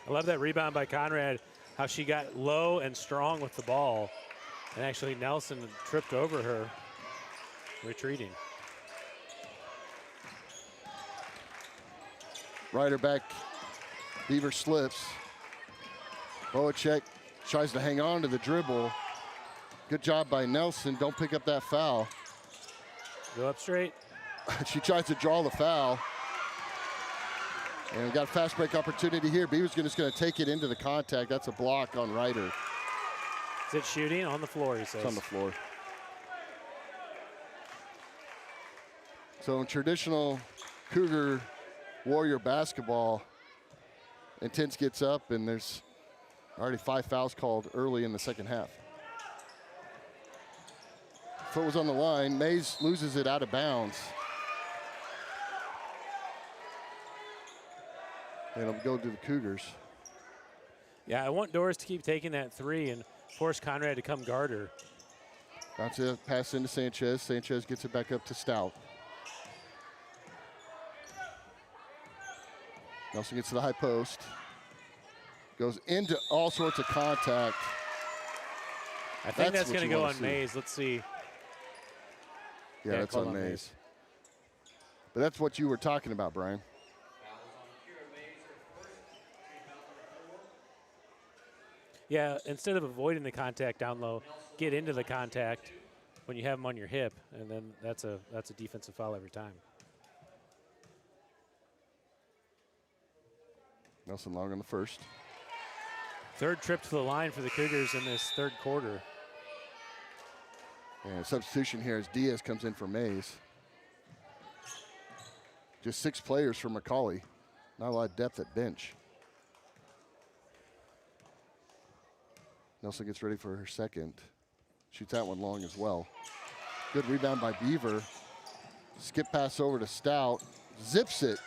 I love that rebound by Conrad, how she got low and strong with the ball. And actually Nelson tripped over her, retreating.
Ryder back, Beaver slips. Boacek tries to hang on to the dribble. Good job by Nelson, don't pick up that foul.
Go up straight.
She tries to draw the foul. And we got a fast break opportunity here. Beaver's just going to take it into the contact. That's a block on Ryder.
Is it shooting? On the floor, he says.
It's on the floor. So in traditional Cougar Warrior basketball, Intense gets up, and there's already 5 fouls called early in the second half. Foot was on the line. Mays loses it out of bounds. And it'll go to the Cougars.
Yeah, I want Doris to keep taking that three and force Conrad to come guard her.
Bounce it, pass into Sanchez. Sanchez gets it back up to Stout. Nelson gets to the high post. Goes into all sorts of contact.
I think that's going to go on
see.
Mays. Let's see.
Yeah, that's on Mays. But that's what you were talking about, Brian.
Yeah, instead of avoiding the contact down low, get into the contact when you have them on your hip, and then that's a defensive foul every time.
Nelson long on the first.
Third trip to the line for the Cougars in this third quarter.
And substitution here as Diaz comes in for Mays. Just 6 players for McAuley. Not a lot of depth at bench. Nelson gets ready for her second. Shoots that one long as well. Good rebound by Beaver. Skip pass over to Stout. Zips it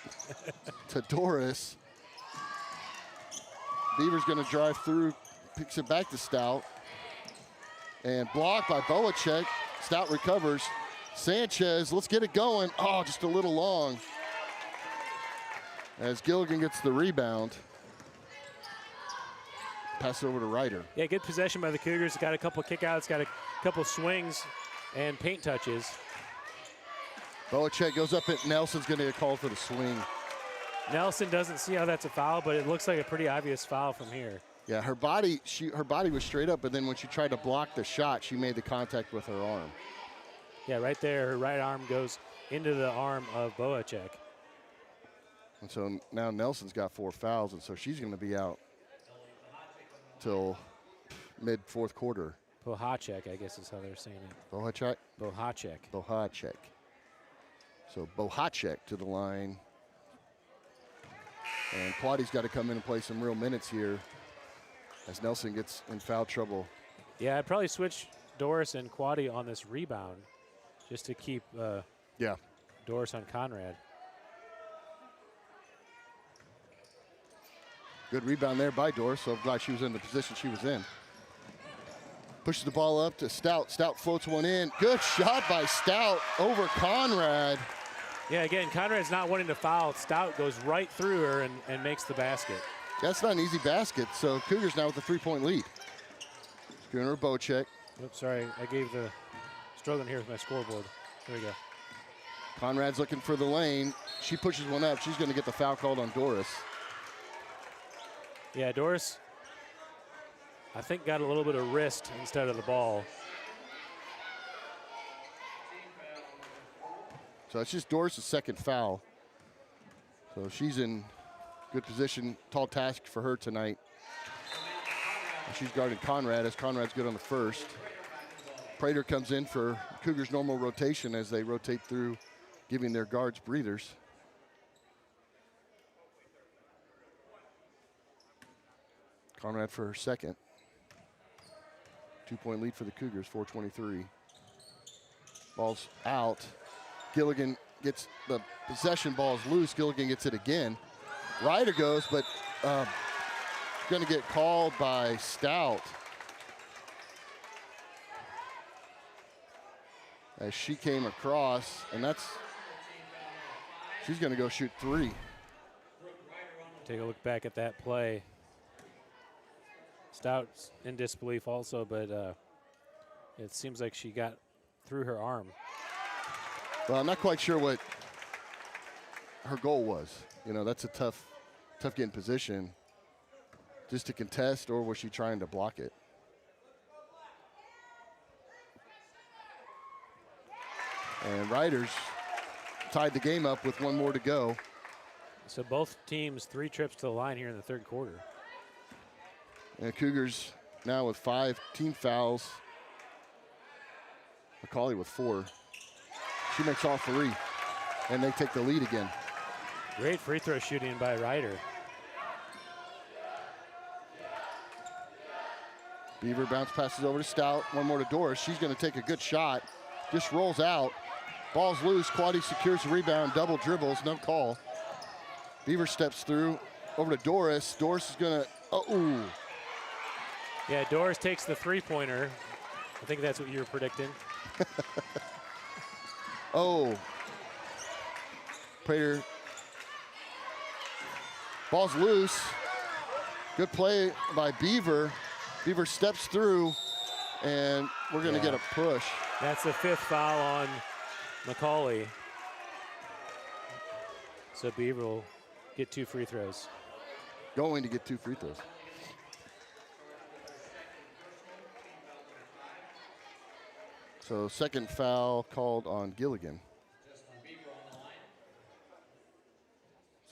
to Doris. Beaver's going to drive through, picks it back to Stout. And blocked by Boacek. Stout recovers. Sanchez, let's get it going. Oh, just a little long. As Gilligan gets the rebound. Pass it over to Ryder.
Yeah, good possession by the Cougars. Got a couple kickouts, got a couple swings and paint touches.
Boacek goes up at Nelson's going to get called for the swing.
Nelson doesn't see how that's a foul, but it looks like a pretty obvious foul from here.
Yeah, her body was straight up, but then when she tried to block the shot, she made the contact with her arm.
Yeah, right there, her right arm goes into the arm of Boacek.
And so now Nelson's got 4 fouls, and so she's going to be out till mid-fourth quarter.
Bohacek, I guess is how they're saying it.
Bohacek?
Bohacek.
Bohacek. So Bohacek to the line. And Quaddy's got to come in and play some real minutes here as Nelson gets in foul trouble.
Yeah, I'd probably switch Doris and Quaddy on this rebound just to keep
Yeah.
Doris on Conrad.
Good rebound there by Doris, so I'm glad she was in the position she was in. Pushes the ball up to Stout. Stout floats one in. Good shot by Stout over Conrad.
Yeah, again, Conrad's not wanting to foul. Stout goes right through her and makes the basket.
That's not an easy basket, so Cougars now with a 3-point lead. Schooner Bocek.
Oops, sorry, I gave the struggling here with my scoreboard. There we go.
Conrad's looking for the lane. She pushes one up. She's going to get the foul called on Doris.
Yeah, Doris, I think, got a little bit of wrist instead of the ball.
So it's just Doris' second foul. So she's in good position. Tall task for her tonight. And she's guarding Conrad as Conrad's good on the first. Prater comes in for Cougars' normal rotation as they rotate through, giving their guards breathers. Conrad for her second. 2-point lead for the Cougars, 4:23. Ball's out. Gilligan gets the possession, ball's loose. Gilligan gets it again. Ryder goes, but going to get called by Stout as she came across, and she's going to go shoot three.
Take a look back at that play. Stout's in disbelief also, but it seems like she got through her arm.
Well, I'm not quite sure what her goal was. You know, that's a tough getting position. Just to contest, or was she trying to block it? And Riders tied the game up with one more to go.
So both teams 3 trips to the line here in the third quarter.
And Cougars now with 5 team fouls. McAuley with 4. She makes all 3, and they take the lead again.
Great free throw shooting by Ryder.
Beaver bounce passes over to Stout. One more to Doris. She's going to take a good shot. Just rolls out. Ball's loose. Quaddy secures the rebound. Double dribbles. No call. Beaver steps through. Over to Doris. Doris is going to, ooh.
Yeah, Doris takes the three-pointer. I think that's what you were predicting.
Oh. Prater. Ball's loose. Good play by Beaver. Beaver steps through, and we're going to get a push.
That's the 5th foul on McAuley. So Beaver will get 2 free throws.
Going to get 2 free throws. So second foul called on Gilligan.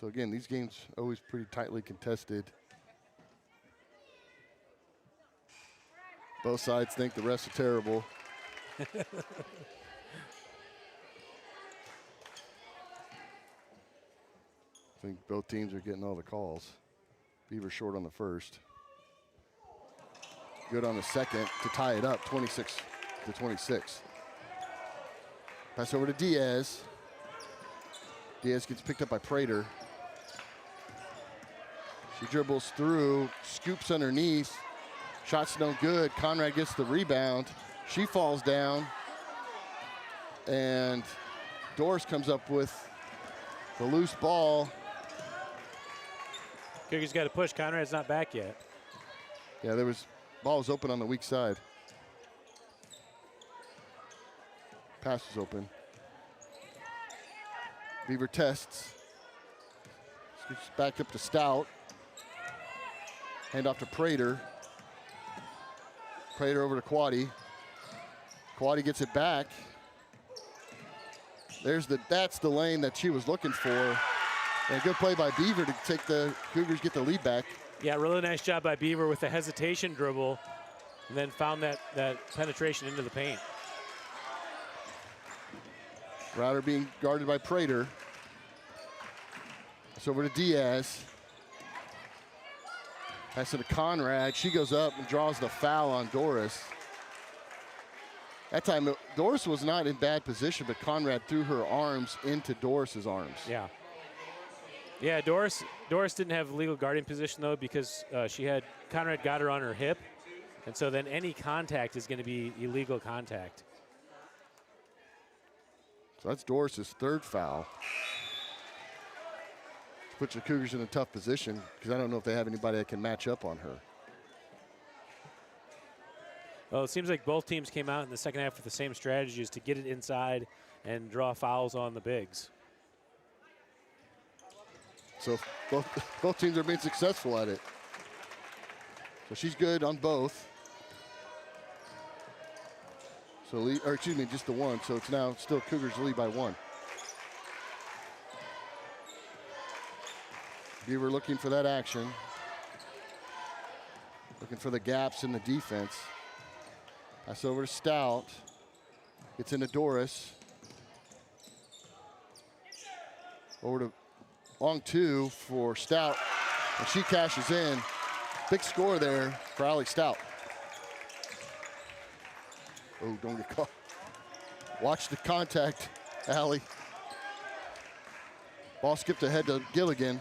So again, these games always pretty tightly contested. Both sides think the refs are terrible. I think both teams are getting all the calls. Beaver short on the first. Good on the second to tie it up, 26-26. Pass over to Diaz. Diaz gets picked up by Prater. She dribbles through, scoops underneath. Shot's no good. Conrad gets the rebound. She falls down. And Doris comes up with the loose ball.
Cougars got to push. Conrad's not back yet.
Yeah, ball was open on the weak side. Pass was open. Beaver tests. Scoops back up to Stout. Hand off to Prater. Prater over to Quaddy. Quaddy gets it back. That's the lane that she was looking for. And a good play by Beaver to take the Cougars, get the lead back.
Yeah, really nice job by Beaver with the hesitation dribble. and then found that penetration into the paint.
Router being guarded by Prater. It's over to Diaz. Pass it to Conrad. She goes up and draws the foul on Doris. That time, Doris was not in bad position, but Conrad threw her arms into Doris's arms.
Yeah. Yeah, Doris didn't have legal guarding position, though, because Conrad got her on her hip. And so then any contact is going to be illegal contact.
So that's Doris's third foul. Puts the Cougars in a tough position because I don't know if they have anybody that can match up on her.
Well, it seems like both teams came out in the second half with the same strategies to get it inside and draw fouls on the bigs.
So both teams are being successful at it. So she's good on both. So, just the one. So it's now still Cougars lead by 1. Beaver looking for that action. Looking for the gaps in the defense. Pass over to Stout. Gets into Doris. Over to long 2 for Stout. And she cashes in. Big score there for Allie Stout. Oh, don't get caught. Watch the contact, Allie. Ball skipped ahead to Gilligan.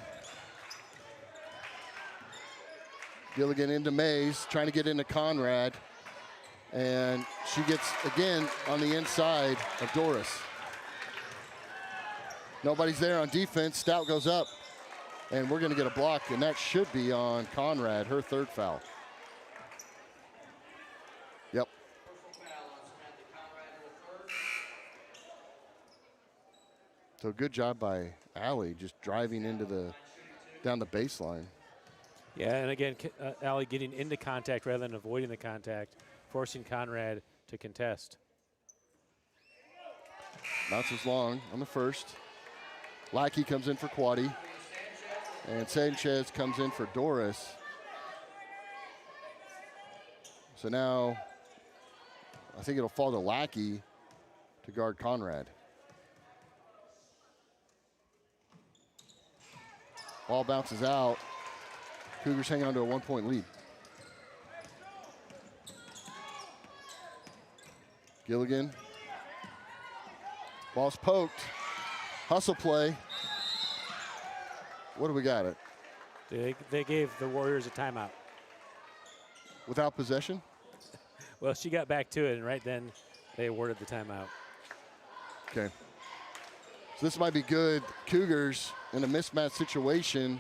Gilligan into Mays, trying to get into Conrad. And she gets, again, on the inside of Doris. Nobody's there on defense. Stout goes up, and we're going to get a block, and that should be on Conrad, her third foul. Yep. So good job by Allie, just driving into down the baseline.
Yeah, and again, Allie getting into contact rather than avoiding the contact, forcing Conrad to contest.
Bounces long on the first. Lackey comes in for Quaddy. And Sanchez comes in for Doris. So now I think it'll fall to Lackey to guard Conrad. Ball bounces out. Cougars hanging on to a 1-point lead. Gilligan. Ball's poked. Hustle play. What do we got it?
They gave the Warriors a timeout.
Without possession?
Well, she got back to it, and right then they awarded the timeout.
Okay. So this might be good. Cougars in a mismatch situation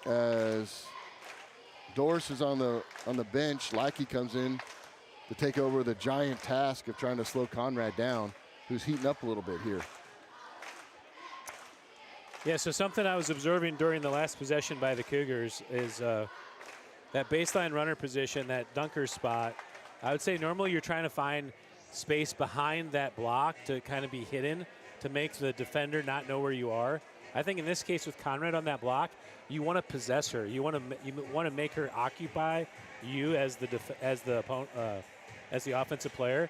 as Doris is on the bench. Lackey comes in to take over the giant task of trying to slow Conrad down, who's heating up a little bit here.
Yeah, so something I was observing during the last possession by the Cougars is that baseline runner position, that dunker spot. I would say normally you're trying to find space behind that block to kind of be hidden to make the defender not know where you are. I think in this case with Conrad on that block, you want to possess her. You want to make her occupy you as the offensive player.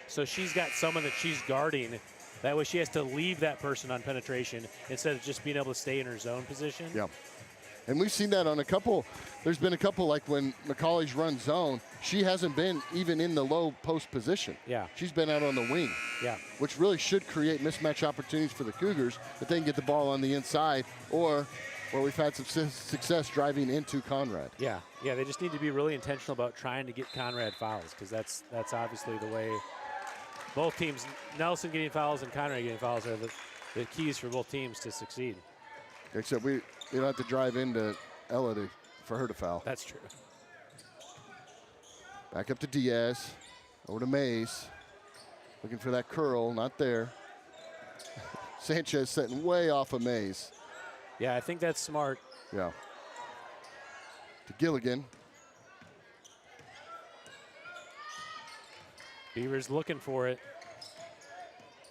So she's got someone that she's guarding. That way she has to leave that person on penetration instead of just being able to stay in her zone position.
Yeah. And we've seen that on a couple. There's been a couple, like when McAuley's run zone, she hasn't been even in the low post position.
Yeah.
She's been out on the wing.
Yeah.
Which really should create mismatch opportunities for the Cougars if they can get the ball on the inside, or where we've had some success driving into Conrad.
Yeah. Yeah, they just need to be really intentional about trying to get Conrad fouls, because that's obviously the way both teams, Nelson getting fouls and Conrad getting fouls, are the keys for both teams to succeed.
Except we don't have to drive into Ella for her to foul.
That's true.
Back up to Diaz. Over to Mays. Looking for that curl, not there. Sanchez setting way off of Mays.
Yeah, I think that's smart.
Yeah. To Gilligan.
Beavers looking for it.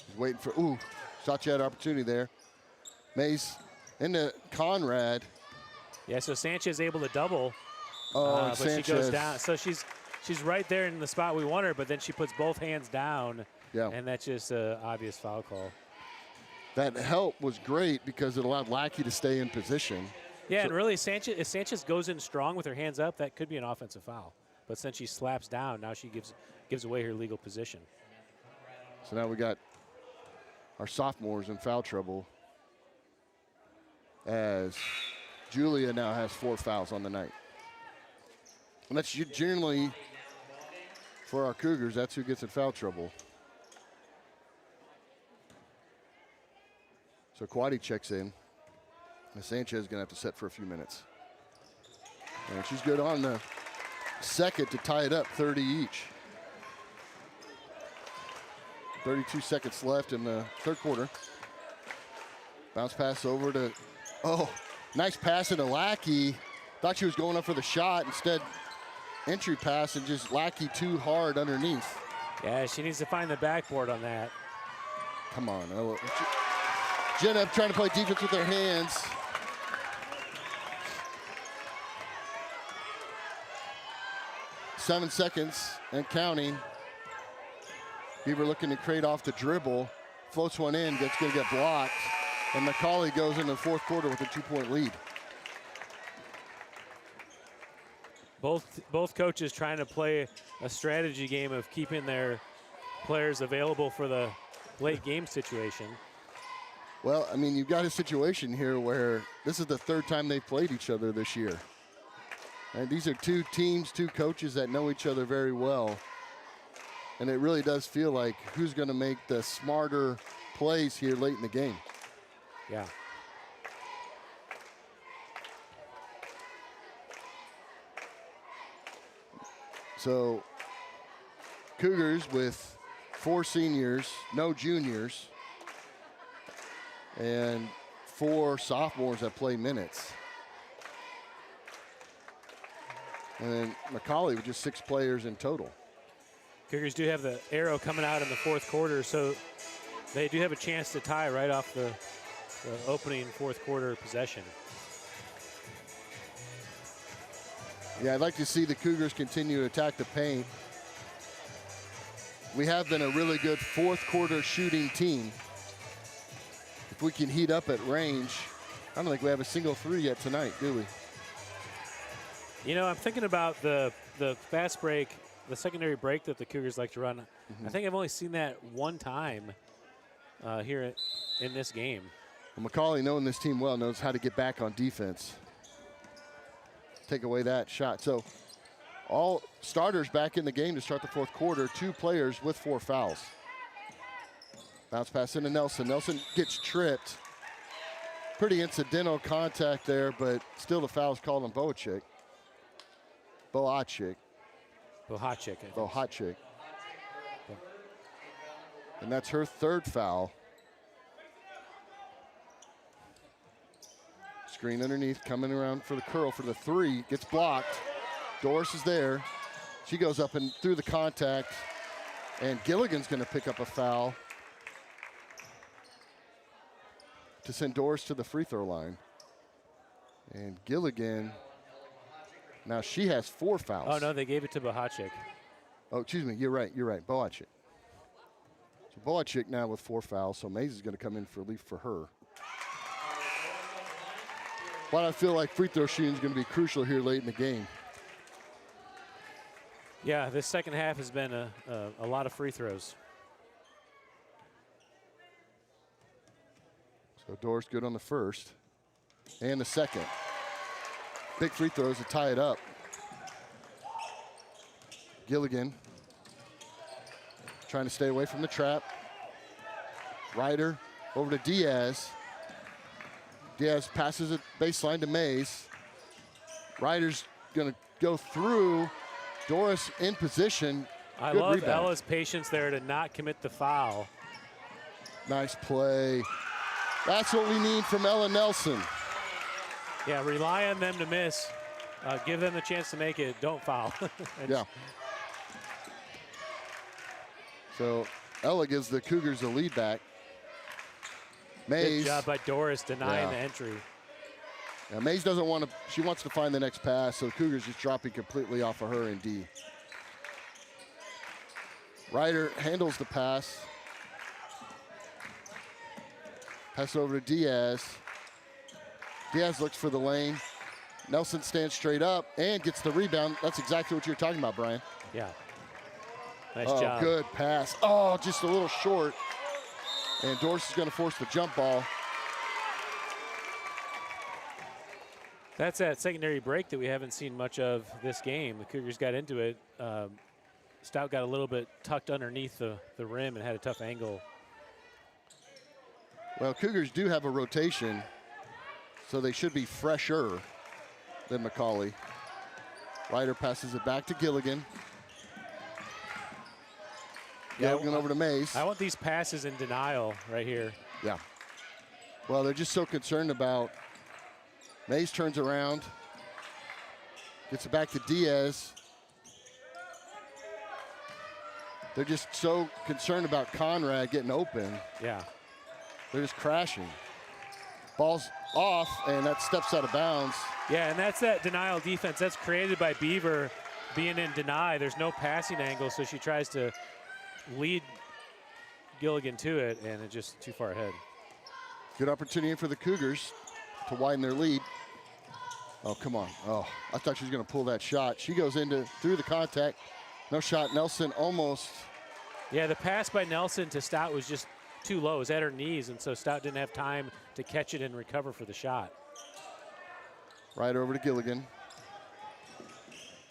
He's waiting for, thought you had an opportunity there. Mays into Conrad.
Yeah, so Sanchez able to double
Oh,
but
Sanchez.
she goes down. So she's right there in the spot we want her, but then she puts both hands down,
Yeah.
and that's just an obvious foul call.
That help was great because it allowed Lackey to stay in position.
Yeah, and really, Sanchez, if Sanchez goes in strong with her hands up, that could be an offensive foul. But since she slaps down, now she gives away her legal position.
So now we got our sophomores in foul trouble as Julia now has 4 fouls on the night. And that's generally, for our Cougars, that's who gets in foul trouble. So Quaddy checks in. And Sanchez is going to have to set for a few minutes. And she's good on the second to tie it up, 30 each. 32 seconds left in the third quarter. Bounce pass over to, nice pass into Lackey. Thought she was going up for the shot. Instead, entry pass and just Lackey too hard underneath.
Yeah, she needs to find the backboard on that.
Come on. Jenna trying to play defense with her hands. Seven seconds and counting. Beaver looking to create off the dribble. Floats one in, gonna get blocked. And McAuley goes into the fourth quarter with a 2-point lead.
Both coaches trying to play a strategy game of keeping their players available for the late game situation.
Well, I mean, you've got a situation here where this is the third time they've played each other this year. And these are two teams, two coaches that know each other very well. And it really does feel like who's going to make the smarter plays here late in the game.
Yeah.
So Cougars with 4 seniors, no juniors, and 4 sophomores that play minutes. And then McAuley with just 6 players in total.
Cougars do have the arrow coming out in the fourth quarter, so they do have a chance to tie right off the opening fourth quarter possession.
Yeah, I'd like to see the Cougars continue to attack the paint. We have been a really good fourth quarter shooting team. If we can heat up at range, I don't think we have a single 3 yet tonight, do we?
You know, I'm thinking about the fast break, the secondary break that the Cougars like to run. I think I've only seen that one time here in this game.
Well, McAuley, knowing this team well, knows how to get back on defense. Take away that shot. So all starters back in the game to start the fourth quarter, 2 players with 4 fouls. Bounce pass into Nelson. Nelson gets tripped. Pretty incidental contact there, but still the foul's called on Bohachik.
Bohachik.
And that's her 3rd foul. Screen underneath, coming around for the curl for the 3. Gets blocked. Doris is there. She goes up and through the contact. And Gilligan's going to pick up a foul to send Doris to the free throw line. And Gilligan, now she has 4 fouls.
Oh, no, they gave it to Bohachik.
Oh, excuse me, you're right, Bohachik. So Bohachik now with 4 fouls, so Mays is going to come in for relief for her. But I feel like free throw shooting is going to be crucial here late in the game.
Yeah, this second half has been a lot of free throws.
So Doris good on the first and the second. Big free throws to tie it up. Gilligan trying to stay away from the trap. Ryder over to Diaz. Diaz passes it baseline to Mays. Ryder's going to go through. Doris in position.
I
Good
love
rebound.
Ella's patience there to not commit the foul.
Nice play. That's what we need from Ella Nelson.
Yeah, rely on them to miss. Give them the chance to make it. Don't foul.
Yeah. So Ella gives the Cougars the lead back. Mays.
Good job by Doris denying
Yeah.
the entry.
Now, Mays doesn't want to, she wants to find the next pass, so Cougars just dropping completely off of her in D. Ryder handles the pass. Pass over to Diaz. Diaz looks for the lane. Nelson stands straight up and gets the rebound. That's exactly what you're talking about, Brian.
Yeah. Nice
Oh,
job.
good pass. Oh, just a little short. And Dorsey's going to force the jump ball.
That's that secondary break that we haven't seen much of this game. The Cougars got into it. Stout got a little bit tucked underneath the rim and had a tough angle.
Well, Cougars do have a rotation, so they should be fresher than McAuley. Ryder passes it back to Gilligan. Gilligan over to Mays.
I want these passes in denial right here.
Yeah. Well, they're just so concerned about. Mays turns around, gets it back to Diaz. They're just so concerned about Conrad getting open.
Yeah.
They're just crashing. Ball's off, and that steps out of bounds.
Yeah, and that's that denial defense. That's created by Beaver being in deny. There's no passing angle, so she tries to lead Gilligan to it, and it's just too far ahead.
Good opportunity for the Cougars to widen their lead. Oh, come on. Oh, I thought she was going to pull that shot. She goes through the contact. No shot. Nelson almost.
Yeah, the pass by Nelson to Stout was just too low. It was at her knees, and so Stout didn't have time to catch it and recover for the shot.
Right over to Gilligan.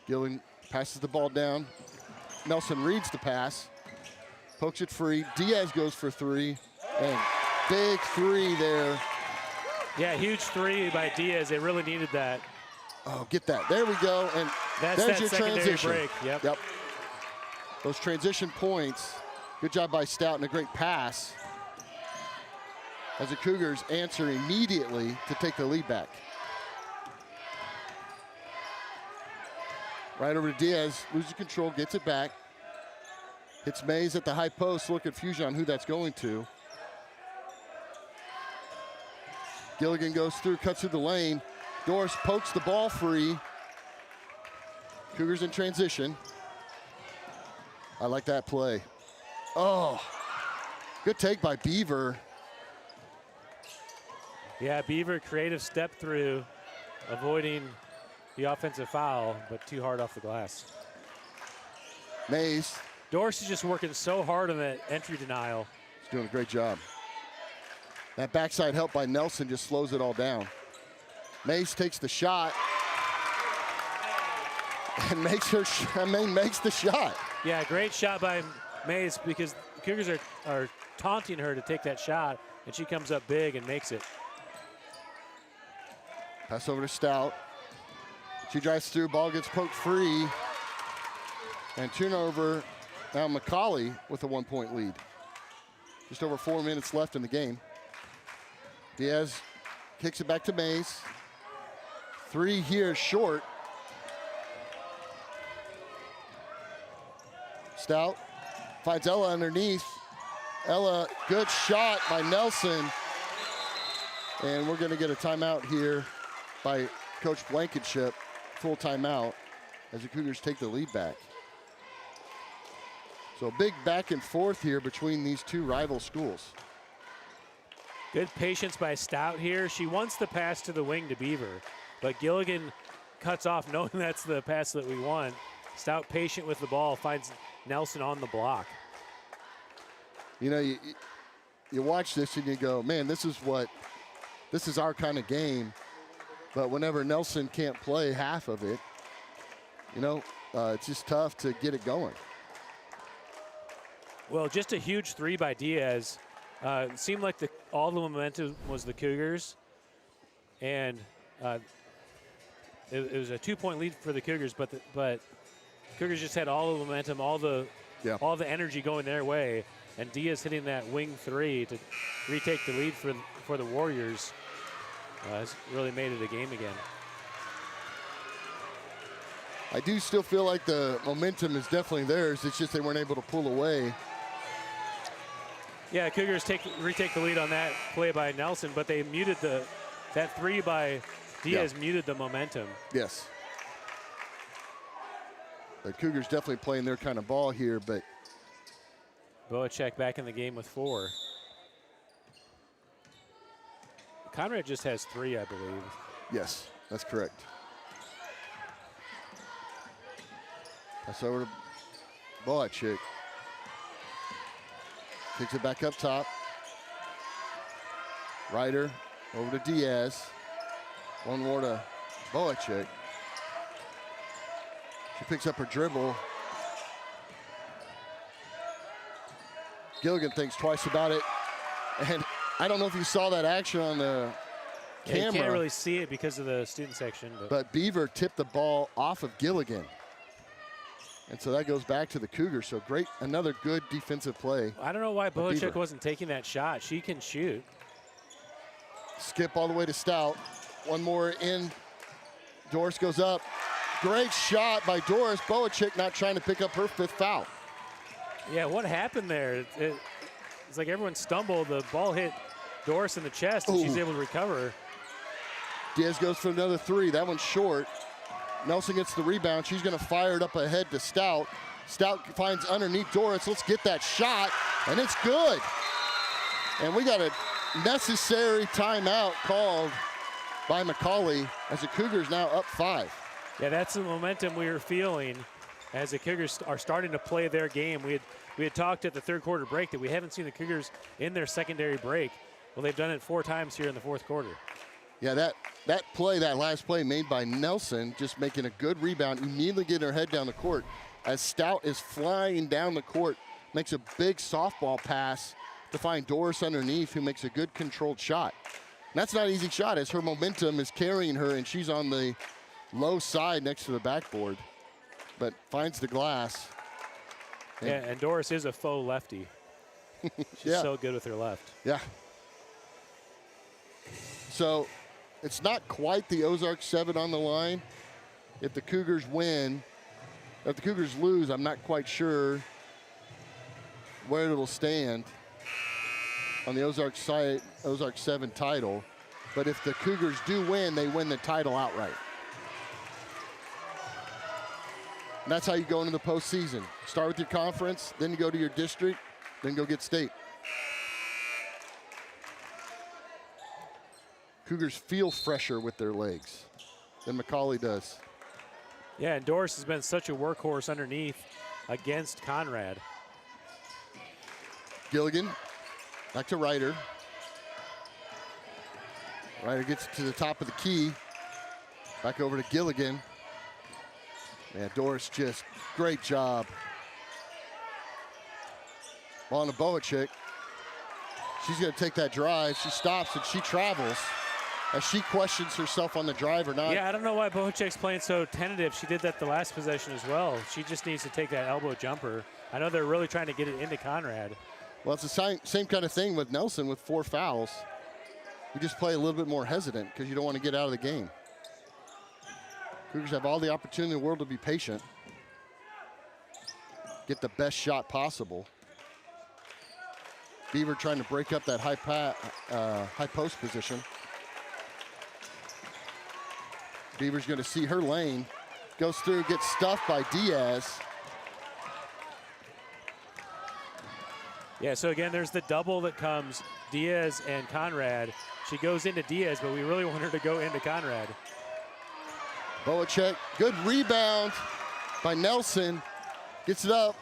Gilligan passes the ball down. Nelson reads the pass. Pokes it free. Diaz goes for three. And big three there.
Yeah, huge three by Diaz. They really needed that.
Oh, get that. There we go. And
That's
there's
that
your
secondary
transition.
break.
Yep. Those transition points. Good job by Stout and a great pass. As the Cougars answer immediately to take the lead back. Right over to Diaz. Loses control, gets it back. Hits Mays at the high post. Look at confusion on who that's going to. Gilligan goes through, cuts through the lane. Doris pokes the ball free. Cougars in transition. I like that play. Oh, good take by Beaver.
Yeah, Beaver, creative step through, avoiding the offensive foul, but too hard off the glass.
Mays.
Dorsey's just working so hard on that entry denial.
He's doing a great job. That backside help by Nelson just slows it all down. Mays takes the shot and makes the shot.
Yeah, great shot by Mays because the Cougars are taunting her to take that shot, and she comes up big and makes it.
Pass over to Stout. She drives through, ball gets poked free. And turnover, now McAuley with a 1-point lead. Just over 4 minutes left in the game. Diaz kicks it back to Mays. Three here short. Stout finds Ella underneath. Ella, good shot by Nelson. And we're gonna get a timeout here by Coach Blankenship. Full timeout as the Cougars take the lead back. So big back and forth here between these two rival schools.
Good patience by Stout here. She wants the pass to the wing to Beaver, but Gilligan cuts off knowing that's the pass that we want. Stout patient with the ball, finds Nelson on the block.
You know, you watch this and you go, man, this is our kind of game. But whenever Nelson can't play half of it, you know, it's just tough to get it going.
Well, just a huge three by Diaz. It seemed like all the momentum was the Cougars, and it was a 2-point lead for the Cougars, but Cougars just had all the momentum, all the energy going their way, and Diaz hitting that wing three to retake the lead for the Warriors has really made it a game again.
I do still feel like the momentum is definitely theirs. It's just they weren't able to pull away.
Yeah, Cougars retake the lead on that play by Nelson, but they muted that three by Diaz muted the momentum.
Yes. The Cougars definitely playing their kind of ball here, but
Boacek back in the game with 4. Conrad just has 3, I believe.
yes, that's correct. Pass over to Boacek. Kicks it back up top. Ryder over to Diaz. One more to Boacek. She picks up her dribble. Gilligan thinks twice about it. And I don't know if you saw that action on the camera.
You can't really see it because of the student section.
But Beaver tipped the ball off of Gilligan. And so that goes back to the Cougars. So great, another good defensive play.
I don't know why
Beaver.
Boacek wasn't taking that shot. She can shoot.
Skip all the way to Stout. One more in. Doris goes up. Great shot by Doris. Boacek not trying to pick up her 5th foul.
Yeah, what happened there? It's like everyone stumbled. The ball hit Doris in the chest, and she's able to recover.
Diaz goes for another 3. That one's short. Nelson gets the rebound. She's going to fire it up ahead to Stout. Stout finds underneath Doris. Let's get that shot, and it's good. And we got a necessary timeout called by McAuley as the Cougars now up 5.
Yeah, that's the momentum we were feeling as the Cougars are starting to play their game. We had talked at the 3rd quarter break that we haven't seen the Cougars in their secondary break. Well, they've done it 4 times here in the 4th quarter.
Yeah, that last play made by Nelson, just making a good rebound, immediately getting her head down the court. As Stout is flying down the court, makes a big softball pass to find Doris underneath, who makes a good controlled shot. And that's not an easy shot as her momentum is carrying her, and she's on the low side next to the backboard, but finds the glass.
And Doris is a faux lefty. She's so good with her left.
Yeah. So it's not quite the Ozark 7 on the line. If the Cougars win, if the Cougars lose, I'm not quite sure where it'll stand on the Ozark 7 title. But if the Cougars do win, they win the title outright. And that's how you go into the postseason. Start with your conference, then you go to your district, then go get state. Cougars feel fresher with their legs than McAuley does.
Yeah, and Doris has been such a workhorse underneath against Conrad.
Gilligan, back to Ryder. Ryder gets to the top of the key. Back over to Gilligan. Yeah, Doris just, great job. Ball to Boacek. She's gonna take that drive. She stops and she travels as she questions herself on the drive or not.
Yeah, I don't know why Boacek's playing so tentative. She did that the last possession as well. She just needs to take that elbow jumper. I know they're really trying to get it into Conrad.
Well, it's the same kind of thing with Nelson with 4 fouls. You just play a little bit more hesitant because you don't want to get out of the game. Cougars have all the opportunity in the world to be patient. Get the best shot possible. Beaver trying to break up that high post position. Beaver's going to see her lane. Goes through, gets stuffed by Diaz.
Yeah, so again, there's the double that comes, Diaz and Conrad. She goes into Diaz, but we really want her to go into Conrad.
Boacek, good rebound by Nelson. Gets it up.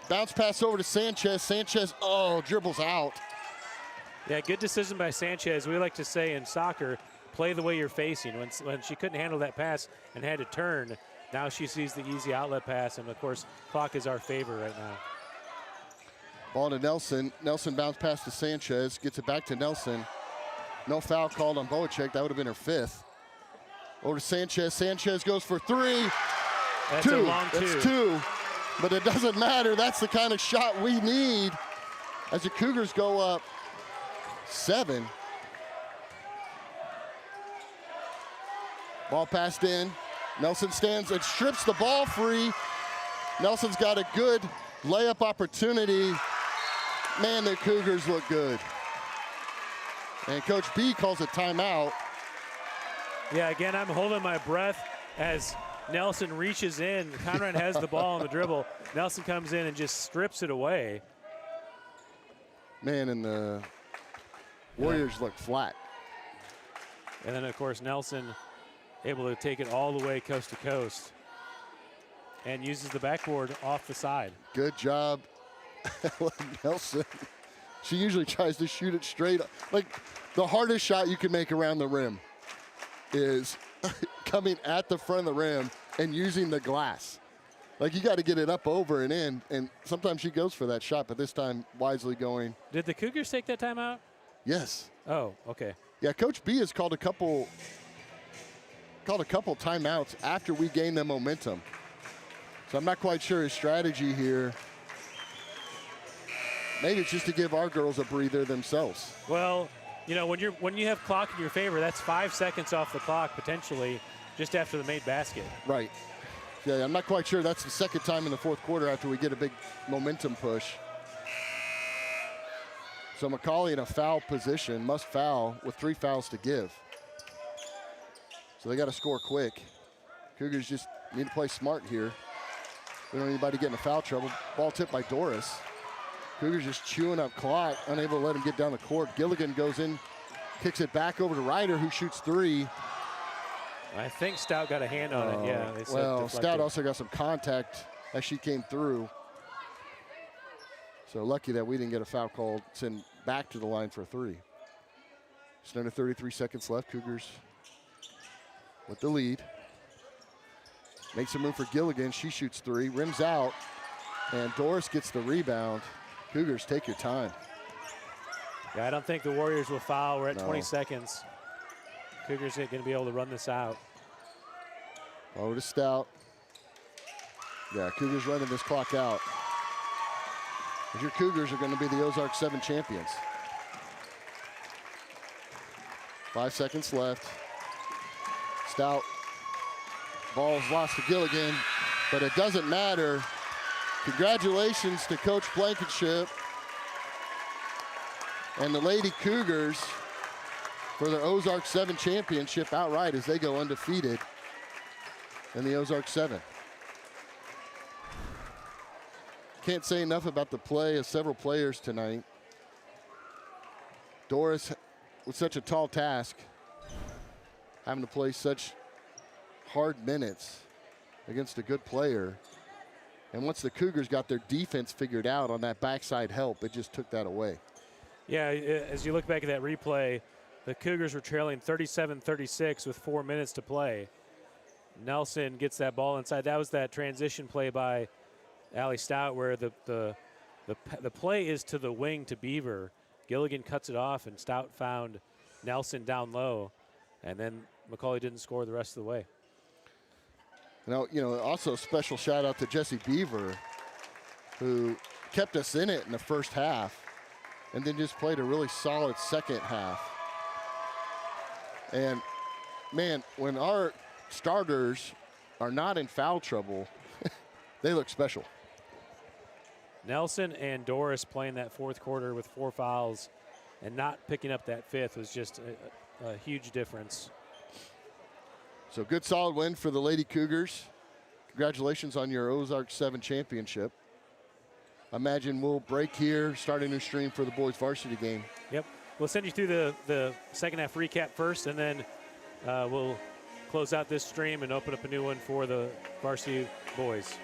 Bounce pass over to Sanchez. Sanchez, dribbles out.
Yeah, good decision by Sanchez. We like to say in soccer, play the way you're facing. When she couldn't handle that pass and had to turn, now she sees the easy outlet pass, and of course, clock is our favor right now.
Ball to Nelson. Nelson bounce pass to Sanchez. Gets it back to Nelson. No foul called on Boacek. That would have been her 5th. Over to Sanchez. Sanchez goes for 3.
That's
2.
a long 2.
That's 2. But it doesn't matter. That's the kind of shot we need as the Cougars go up 7. Ball passed in. Nelson stands and strips the ball free. Nelson's got a good layup opportunity. Man, the Cougars look good. And Coach B calls a timeout.
Yeah, again, I'm holding my breath as Nelson reaches in. Conrad has the ball on the dribble. Nelson comes in and just strips it away.
Man, and the Warriors look flat.
And then, of course, Nelson able to take it all the way coast to coast and uses the backboard off the side.
Good job, Nelson. She usually tries to shoot it straight. Like, the hardest shot you can make around the rim is coming at the front of the rim and using the glass. Like, you got to get it up, over, and in. And sometimes she goes for that shot, but this time wisely going.
Did the Cougars take that timeout?
Yes.
Oh, okay.
Yeah, Coach B has called a couple timeouts after we gained the momentum. So I'm not quite sure his strategy here. Maybe it's just to give our girls a breather themselves.
Well, you know, when you have clock in your favor, that's 5 seconds off the clock potentially just after the made basket.
Right. Yeah, I'm not quite sure. That's the second time in the fourth quarter after we get a big momentum push. So McAuley in a foul position, must foul with 3 fouls to give. So they got to score quick. Cougars just need to play smart here. We don't need anybody getting in foul trouble. Ball tipped by Doris. Cougars just chewing up clock, unable to let him get down the court. Gilligan goes in, kicks it back over to Ryder, who shoots 3.
I think Stout got a hand on it, yeah. They said
Well,
deflected.
Stout also got some contact as she came through. So lucky that we didn't get a foul called. Send back to the line for a 3. Just under 33 seconds left. Cougars with the lead. Makes some room for Gilligan. She shoots 3, rims out, and Doris gets the rebound. Cougars, take your time.
Yeah, I don't think the Warriors will foul. We're at
No.
20 seconds. Cougars ain't going to be able to run this out.
Over to Stout. Yeah, Cougars running this clock out. But your Cougars are going to be the Ozark 7 champions. 5 seconds left. Stout. Ball's lost to Gilligan, but it doesn't matter. Congratulations to Coach Blankenship and the Lady Cougars for their Ozark 7 championship outright as they go undefeated in the Ozark 7. Can't say enough about the play of several players tonight. Doris with such a tall task, having to play such hard minutes against a good player. And once the Cougars got their defense figured out on that backside help, it just took that away.
Yeah, as you look back at that replay, the Cougars were trailing 37-36 with 4 minutes to play. Nelson gets that ball inside. That was that transition play by Allie Stout where the play is to the wing to Beaver. Gilligan cuts it off, and Stout found Nelson down low. And then McAuley didn't score the rest of the way.
Now, you know, also a special shout out to Jesse Beaver, who kept us in it in the first half and then just played a really solid second half. And man, when our starters are not in foul trouble, they look special.
Nelson and Doris playing that fourth quarter with 4 fouls and not picking up that 5th was just a huge difference.
So good solid win for the Lady Cougars. Congratulations on your Ozark 7 championship. I imagine we'll break here, start a new stream for the boys varsity game.
Yep. We'll send you through the second half recap first, and then we'll close out this stream and open up a new one for the varsity boys.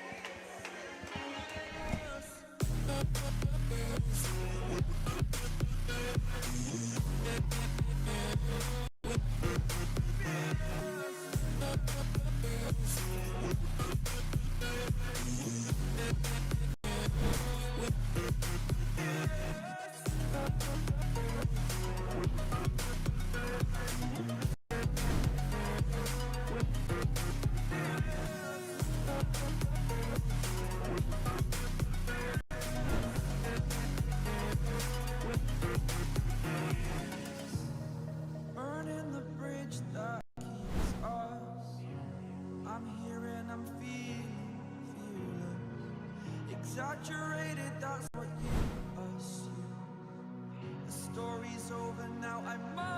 Burning the bridge that keeps us. I'm here and I'm feeling. Exaggerated, that's what you assume. The story's over now, I must